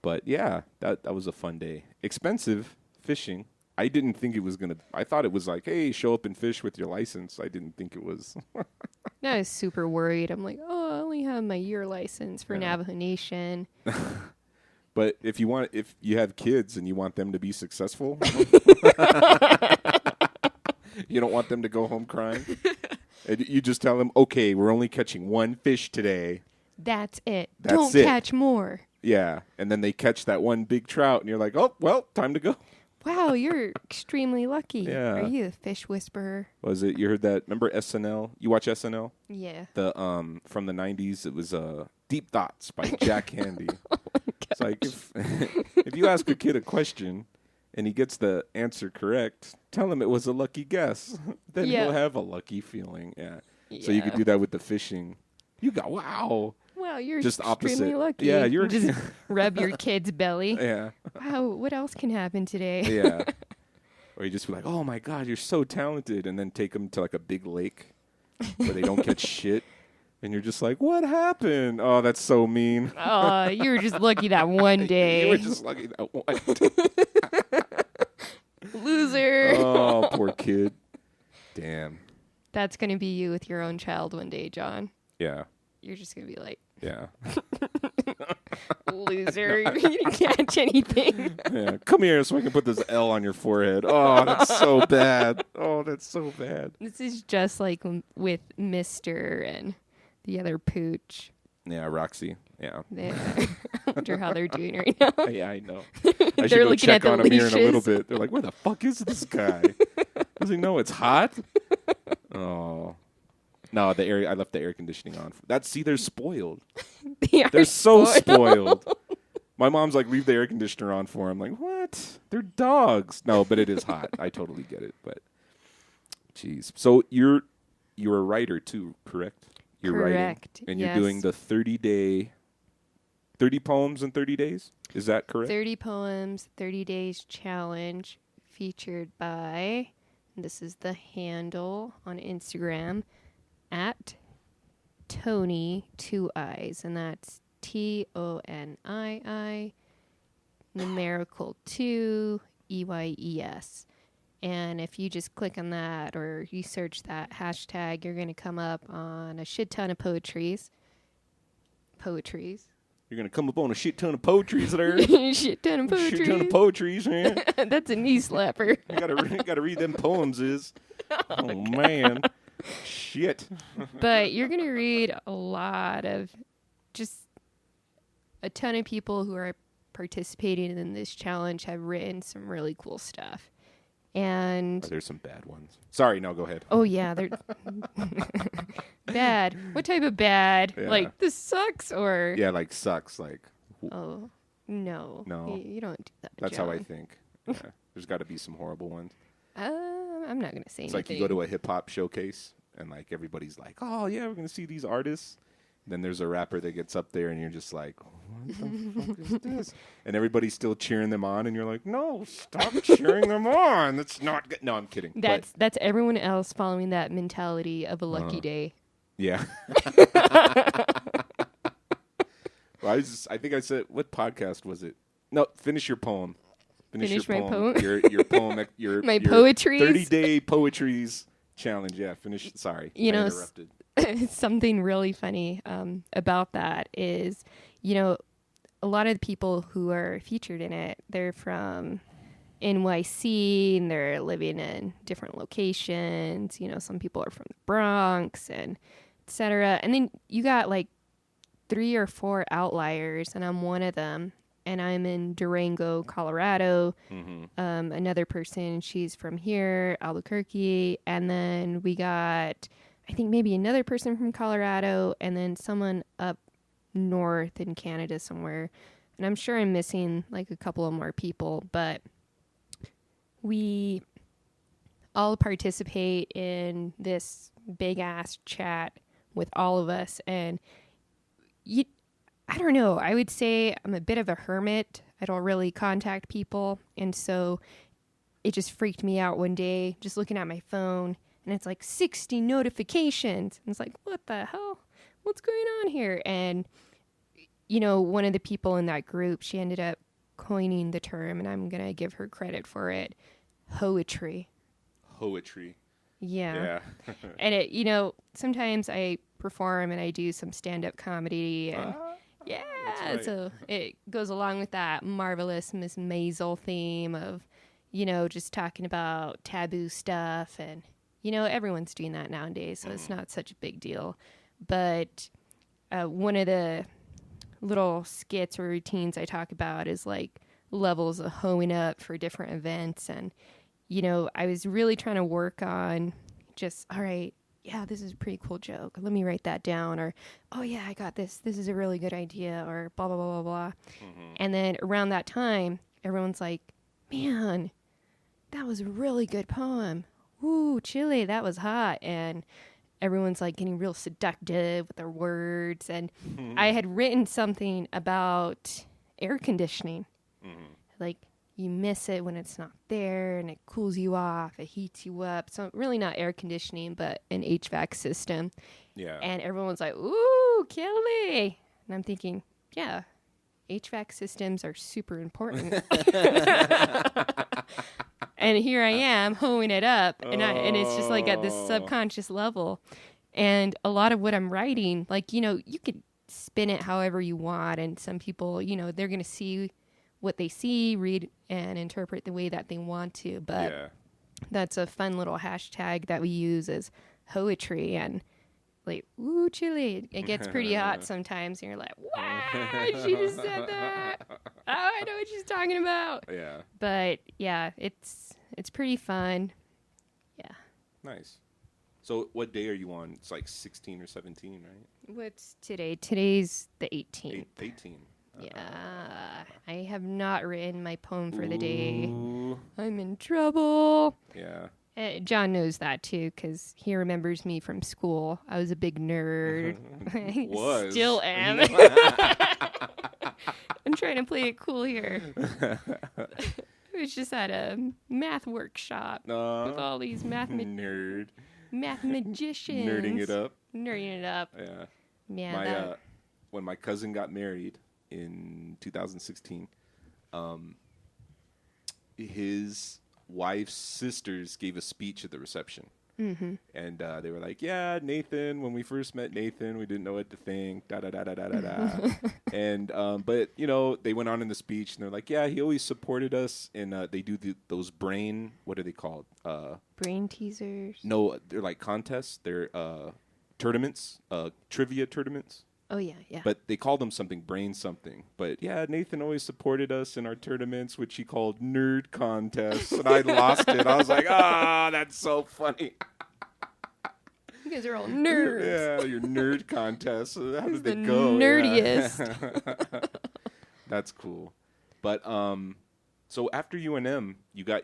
But yeah, that was a fun day. Expensive fishing. I didn't think it was going to, I thought it was like, hey, show up and fish with your license. I didn't think it was. I was super worried. I'm like, oh, I only have my year license for Navajo Nation. But if you have kids and you want them to be successful, you don't want them to go home crying. And you just tell them, okay, we're only catching 1 fish today. That's it. That's Don't it. catch more. Yeah. And then they catch that 1 big trout and you're like, oh, well, time to go. Wow, you're extremely lucky. Yeah. Are you a fish whisperer? Was it, you heard that, remember SNL? You watch SNL? Yeah. The from the 90s, it was Deep Thoughts by Jack Handy. It's like if you ask a kid a question and he gets the answer correct, tell him it was a lucky guess. Then he'll have a lucky feeling. Yeah. So you could do that with the fishing. You got wow. Wow, you're Just extremely opposite. lucky. Yeah, you're just rub your kid's belly. Yeah. Wow, what else can happen today? Yeah. Or you just be like, "Oh my God, you're so talented," and then take them to like a big lake where they don't catch shit, and you're just like, "What happened?" Oh, that's so mean. Oh, you were just lucky that one day. You were just lucky that one. Loser. Oh, poor kid. Damn. That's going to be you with your own child one day, John. Yeah. You're just going to be like, Yeah. loser. You didn't catch anything. Yeah. Come here so I can put this L on your forehead. Oh, that's so bad. Oh, that's so bad. This is just like with Mr. and the other pooch. Yeah, Roxy. Yeah. I wonder how they're doing right now. Yeah, I know. I should They're go looking check at the on him here in a little leashes. bit. They're like, where the fuck is this guy? Does he know it's hot? Oh. No, I left the air conditioning on. They're spoiled. They are They're so spoiled. My mom's like, leave the air conditioner on for him. I'm like, what? They're dogs. No, but it is hot. I totally get it. But, jeez. So you're a writer too, correct? You're Correct. writing, and you're doing the 30 poems in 30 days. Is that correct? 30 poems, 30 days challenge, featured by, and this is the handle on Instagram, at Tony 2 Eyes, and that's TONII numerical 2 EYES. And if you just click on that or you search that hashtag, you're going to come up on a shit ton of poetries. You're going to come up on a shit ton of poetries there. Shit ton of poetries. Shit ton of poetries, man. That's a knee slapper. You gotta read them poems, Oh, man. Shit. But you're going to read a lot of just a ton of people who are participating in this challenge have written some really cool stuff. And there's some bad ones. Sorry, no, go ahead. oh yeah, they're bad. What type of bad? Yeah. Like this sucks or Yeah, like sucks. Like oh no, No. you don't do that. that's how I John. think. Yeah. There's got to be some horrible ones. I'm not gonna say It's anything. like you go to a hip hop showcase and like everybody's like, "Oh yeah, we're gonna see these artists." Then there's a rapper that gets up there and you're just like, "What the fuck is this?" And everybody's still cheering them on, and you're like, "No, stop cheering them on. That's not good." No, I'm kidding. That's everyone else following that mentality of a lucky day. Yeah. Well, I think I said, what podcast was it? No, finish your poem. Finish my poem? Your poem. My your poetries? 30-day poetries challenge. Yeah, finish. Sorry, You I know, interrupted. something really funny about that is, a lot of the people who are featured in it, they're from NYC and they're living in different locations. Some people are from the Bronx and et cetera. And then you got like 3 or 4 outliers, and I'm one of them. And I'm in Durango, Colorado. Another person, she's from here, Albuquerque. And then we got, I think maybe another person from Colorado, and then someone up north in Canada somewhere. And I'm sure I'm missing like a couple of more people, but we all participate in this big ass chat with all of us. And I don't know, I would say I'm a bit of a hermit. I don't really contact people. And so it just freaked me out one day just looking at my phone. And it's like 60 notifications. And it's like, what the hell? What's going on here? And, one of the people in that group, she ended up coining the term, and I'm going to give her credit for it, poetry. Poetry. Yeah. And sometimes I perform and I do some stand-up comedy. And right. So it goes along with that marvelous Miss Maisel theme of, just talking about taboo stuff and, everyone's doing that nowadays, so it's not such a big deal. But one of the little skits or routines I talk about is like levels of hoeing up for different events. And, I was really trying to work on just, all right, yeah, this is a pretty cool joke. Let me write that down. Or, oh, yeah, I got this. This is a really good idea. Or blah, blah, blah, blah, blah. And then around that time, everyone's like, man, that was a really good poem. Ooh, Chile, that was hot. And everyone's like getting real seductive with their words. And I had written something about air conditioning. Like, you miss it when it's not there and it cools you off, it heats you up. So really not air conditioning, but an HVAC system. Yeah. And everyone's like, ooh, Kelly. And I'm thinking, yeah, HVAC systems are super important. And here I am hoeing it up, and it's just like at this subconscious level. And a lot of what I'm writing, like, you could spin it however you want. And some people, they're going to see what they see, read, and interpret the way that they want to. But that's a fun little hashtag that we use as poetry. And like, ooh, Chile. It gets pretty hot sometimes. And you're like, wow, she just said that. Oh, I know what she's talking about. Yeah. But yeah, it's pretty fun. Yeah. Nice. So what day are you on? It's like 16 or 17, right? What's today? Today's the 18th. 18. Yeah. I have not written my poem for the day. I'm in trouble. Yeah. John knows that too because he remembers me from school. I was a big nerd. I Was. still am. I'm trying to play it cool here. It was just at a math workshop with all these Nerd. math magicians. Nerding it up. Nerding it up. Yeah. Yeah. When my cousin got married in 2016, his wife's sisters gave a speech at the reception. Mm-hmm. And they were like, yeah, Nathan, when we first met Nathan, we didn't know what to think, da-da-da-da-da-da-da. And, but, you know, they went on in the speech, and they're like, yeah, he always supported us. And they do those brain, what are they called? Brain teasers? No, they're like contests. They're tournaments, trivia tournaments. Oh, yeah, yeah. But they called them something, brain something. But yeah, Nathan always supported us in our tournaments, which he called nerd contests. And I lost it. I was like, that's so funny. You guys are all nerds. Yeah, your nerd contests. How did they the go? nerdiest. Yeah. That's cool. But so after UNM, you got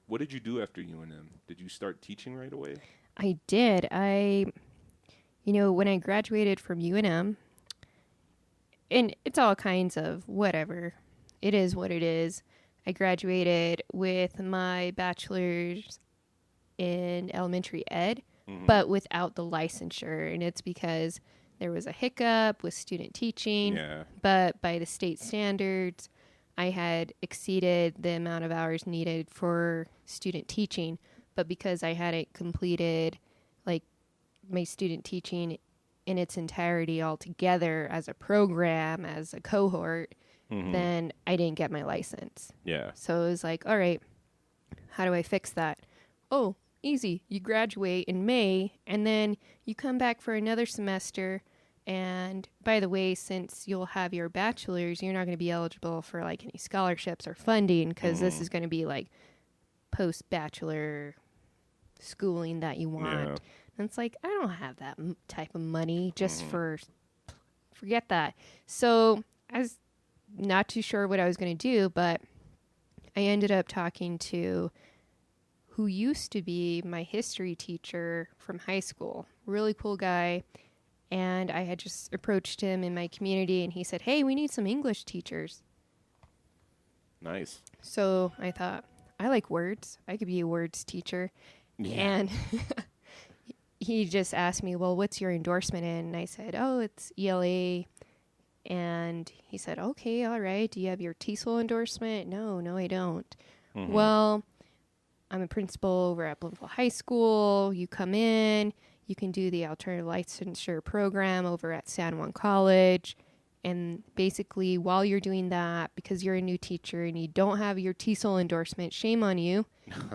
what did you do after UNM? Did you start teaching right away? I did. When I graduated from UNM, and it's all kinds of whatever. It is what it is. I graduated with my bachelor's in elementary ed, but without the licensure. And it's because there was a hiccup with student teaching. Yeah. But by the state standards, I had exceeded the amount of hours needed for student teaching. But because I hadn't completed, like, my student teaching in its entirety all together as a program, as a cohort, then I didn't get my license. Yeah. So it was like, all right, how do I fix that? Oh, easy. You graduate in May, and then you come back for another semester. And by the way, since you'll have your bachelor's, you're not going to be eligible for like any scholarships or funding because this is going to be like post-bachelor schooling that you want. Yeah. And it's like, I don't have that type of money just forget that. So I was not too sure what I was going to do, but I ended up talking to who used to be my history teacher from high school. Really cool guy. And I had just approached him in my community, and he said, hey, we need some English teachers. Nice. So I thought, I like words. I could be a words teacher. Yeah. And he just asked me, well, what's your endorsement in? And I said, oh, it's ELA. And he said, okay, all right. Do you have your TESOL endorsement? No, I don't. Well, I'm a principal over at Bloomfield High School. You come in, you can do the alternative licensure program over at San Juan College. And basically, while you're doing that, because you're a new teacher and you don't have your TESOL endorsement, shame on you.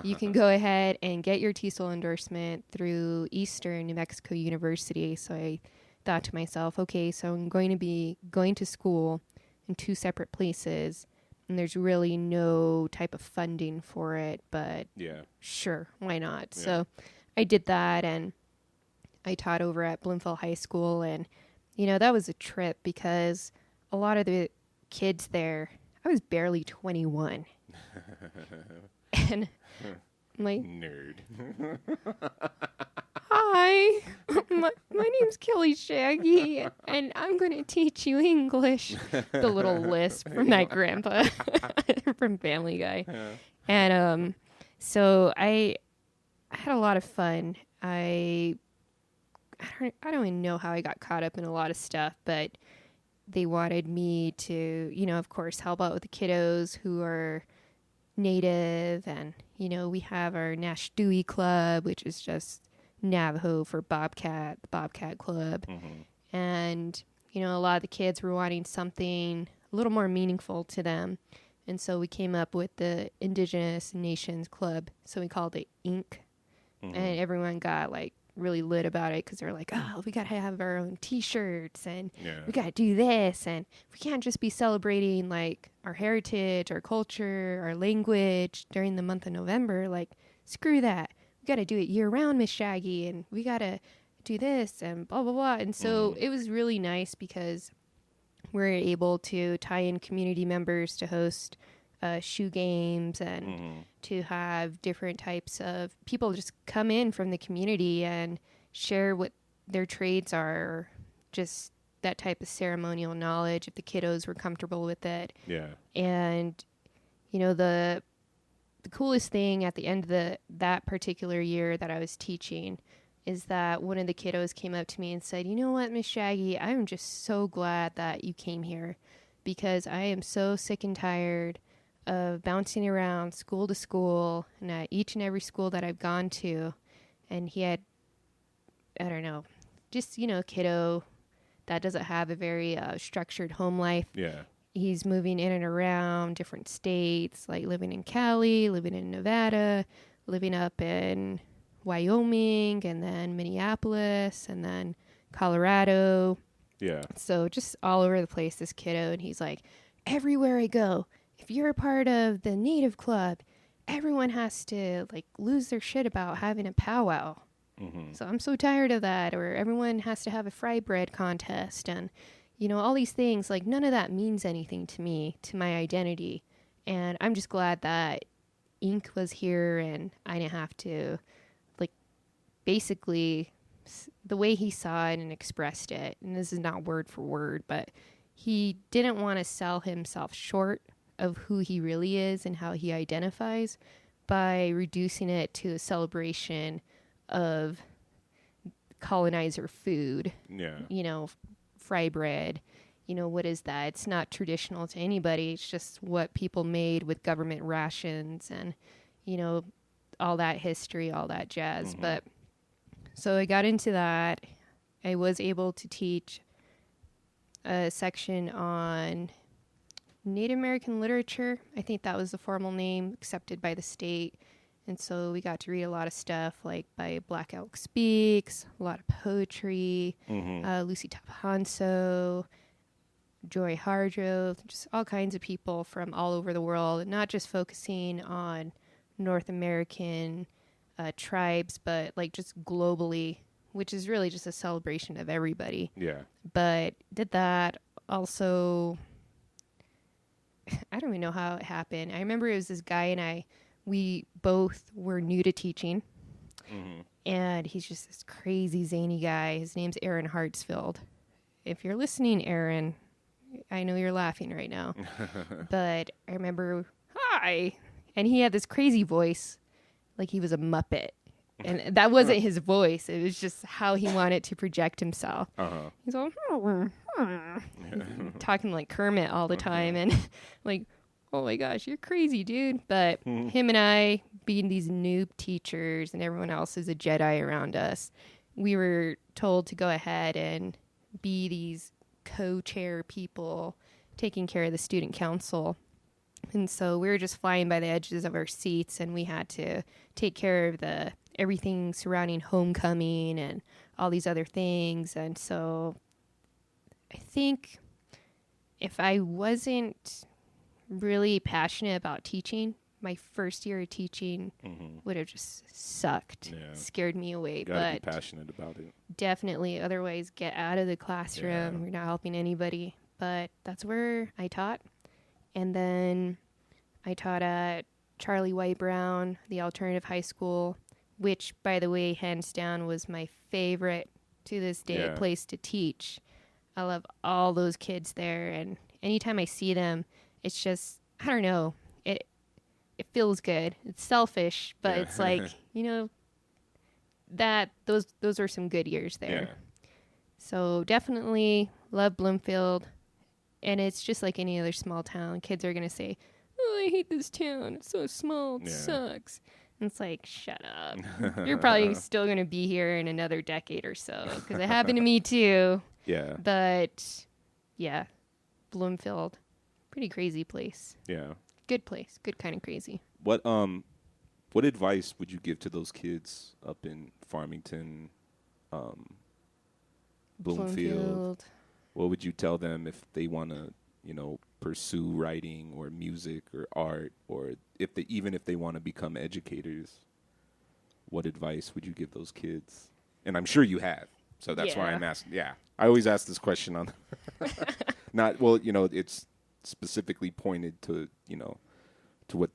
You can go ahead and get your TESOL endorsement through Eastern New Mexico University. So I thought to myself, okay, so I'm going to be going to school in two separate places, and there's really no type of funding for it, but sure, why not? Yeah. So I did that, and I taught over at Bloomfield High School, and that was a trip because a lot of the kids there, I was barely 21. And I'm like, nerd. hi, my name's Kelly Shaggy, and I'm going to teach you English. The little lisp from that grandpa from Family Guy. Yeah. And so I had a lot of fun. I don't even know how I got caught up in a lot of stuff, but they wanted me to, of course, help out with the kiddos who are Native. And, we have our Nash Dewey Club, which is just Navajo for Bobcat, the Bobcat Club. And, a lot of the kids were wanting something a little more meaningful to them. And so we came up with the Indigenous Nations Club. So we called it INC. And everyone got really lit about it because they're like, oh, we got to have our own T-shirts and we got to do this. And we can't just be celebrating our heritage, our culture, our language during the month of November. Screw that. We got to do it year round, Miss Shaggy. And we got to do this and blah, blah, blah. And so it was really nice because we're able to tie in community members to host shoe games and to have different types of people just come in from the community and share what their trades are, or just that type of ceremonial knowledge if the kiddos were comfortable with it. Yeah. And, you know, the coolest thing at the end of that particular year that I was teaching is that one of the kiddos came up to me and said, you know what, Miss Shaggy, I'm just so glad that you came here, because I am so sick and tired of bouncing around school to school and at each and every school that I've gone to. And he had, I don't know, just, you know, a kiddo that doesn't have a very structured home life. Yeah. He's moving in and around different states, like living in Cali, living in Nevada, living up in Wyoming, and then Minneapolis, and then Colorado. Yeah. So just all over the place, this kiddo. And he's like, everywhere I go, if you're a part of the Native Club, everyone has to like lose their shit about having a powwow. So I'm so tired of that. Or everyone has to have a fry bread contest, and you know, all these things. Like, none of that means anything to me, to my identity. And I'm just glad that ink was here and I didn't have to, like, basically the way he saw it and expressed it, and this is not word for word, but he didn't want to sell himself short of who he really is and how he identifies by reducing it to a celebration of colonizer food. Yeah. You know, fry bread. You know, what is that? It's not traditional to anybody. It's just what people made with government rations and, you know, all that history, all that jazz. But so I got into that. I was able to teach a section on Native American literature. I think that was the formal name accepted by the state. And so we got to read a lot of stuff like by Black Elk Speaks, a lot of poetry, Lucy Tapahanso, Joy Hargrove, just all kinds of people from all over the world, and not just focusing on North American tribes, but like just globally, which is really just a celebration of everybody. Yeah. But did that also. I don't even know how it happened. I remember it was this guy and we both were new to teaching. And he's just this crazy zany guy. His name's Aaron Hartsfield. If you're listening, Aaron, I know you're laughing right now. But I remember, hi. And he had this crazy voice, like he was a Muppet. And that wasn't his voice. It was just how he wanted to project himself. He's all, talking like Kermit all the time. And like, oh my gosh, you're crazy, dude. But him and I, being these noob teachers and everyone else is a Jedi around us, we were told to go ahead and be these co-chair people taking care of the student council. And so we were just flying by the edges of our seats, and we had to take care of everything surrounding homecoming and all these other things. And so I think if I wasn't really passionate about teaching, my first year of teaching would have just sucked, scared me away. Gotta be passionate about it. Definitely. Otherwise, get out of the classroom. We're not helping anybody. But that's where I taught. And then I taught at Charlie White Brown, the alternative high school, which, by the way, hands down was my favorite to this day place to teach. I love all those kids there. And anytime I see them, it's just, I don't know, it feels good. It's selfish, but it's like, you know, that those are some good years there. Yeah. So definitely love Bloomfield. And it's just like any other small town. Kids are going to say, oh, I hate this town. It's so small. It sucks. And it's like, shut up. You're probably still going to be here in another decade or so. Because it happened to me too. Yeah. But, yeah, Bloomfield, pretty crazy place. Yeah. Good place. Good kind of crazy. What advice would you give to those kids up in Farmington, Bloomfield? What would you tell them if they want to, you know, pursue writing or music or art, or even if they want to become educators? What advice would you give those kids? And I'm sure you have. So that's why I'm asking. Yeah. I always ask this question on it's specifically pointed to, you know, what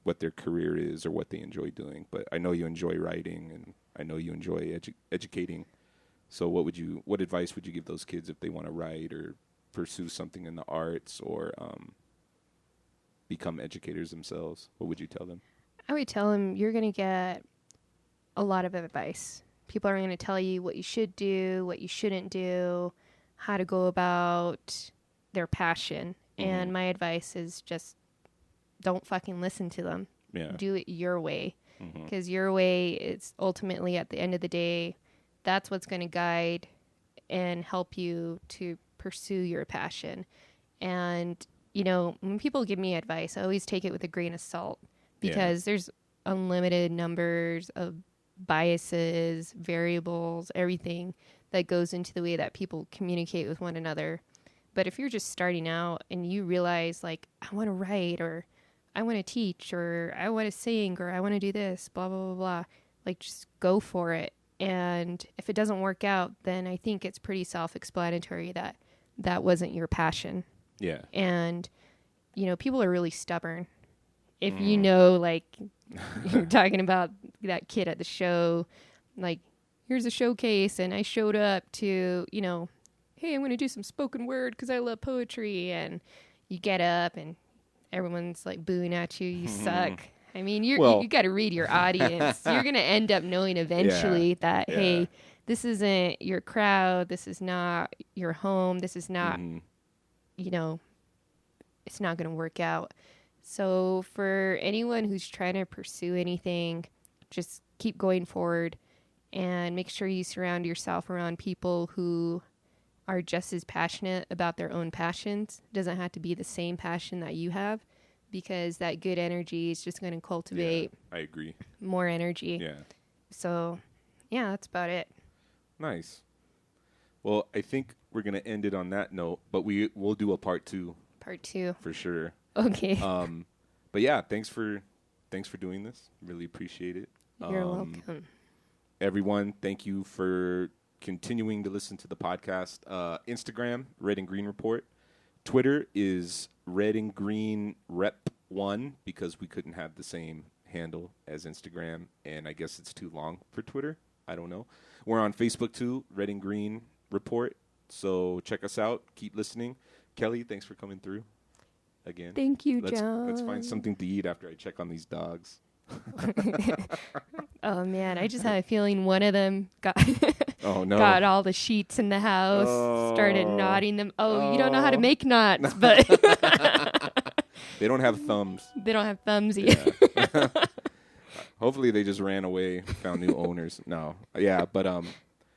what their career is or what they enjoy doing. But I know you enjoy writing, and I know you enjoy educating. So what advice would you give those kids if they want to write or pursue something in the arts or become educators themselves? What would you tell them? I would tell them you're going to get a lot of advice. People are going to tell you what you should do, what you shouldn't do, how to go about their passion. And my advice is just don't fucking listen to them. Yeah. Do it your way. Because your way is ultimately, at the end of the day, that's what's going to guide and help you to pursue your passion. And, you know, when people give me advice, I always take it with a grain of salt because there's unlimited numbers of biases, variables, everything that goes into the way that people communicate with one another. But if you're just starting out and you realize, like, I want to write, or I want to teach, or I want to sing, or I want to do this, blah, blah, blah, blah, like, just go for it. And if it doesn't work out, then I think it's pretty self-explanatory that that wasn't your passion. Yeah. And, you know, people are really stubborn. If you know, like, you're talking about that kid at the show, like, here's a showcase, and I showed up to, you know, hey, I'm going to do some spoken word because I love poetry. And you get up, and everyone's, like, booing at you. You suck. I mean, you got to read your audience. You're going to end up knowing eventually that, hey, this isn't your crowd. This is not your home. This is not, you know, it's not going to work out. So for anyone who's trying to pursue anything, just keep going forward and make sure you surround yourself around people who are just as passionate about their own passions. It doesn't have to be the same passion that you have, because that good energy is just going to cultivate I agree. more energy. Yeah. So, yeah, that's about it. Nice. Well, I think we're going to end it on that note, but we'll do a part 2. Part 2. For sure. Okay. But yeah, thanks for doing this. Really appreciate it. You're welcome. Everyone, thank you for continuing to listen to the podcast. Instagram, Red and Green Report. Twitter is Red and Green Rep 1, because we couldn't have the same handle as Instagram, and I guess it's too long for Twitter. I don't know. We're on Facebook too, Red and Green Report. So check us out. Keep listening. Kelly, thanks for coming through again. Thank you, John. Let's find something to eat after I check on these dogs. Oh man, I just had a feeling one of them got got all the sheets in the house, started knotting them. You don't know how to make knots, but they don't have thumbs. They don't have thumbs either. Yeah. Hopefully they just ran away, found new owners. No. Yeah, but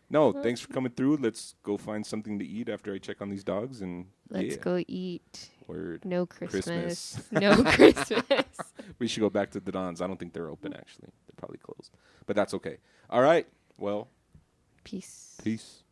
no, thanks for coming through. Let's go find something to eat after I check on these dogs, and let's go eat. Word. No Christmas. No Christmas. We should go back to the Dons. I don't think they're open, actually. They're probably closed. But that's okay. All right. Well. Peace. Peace.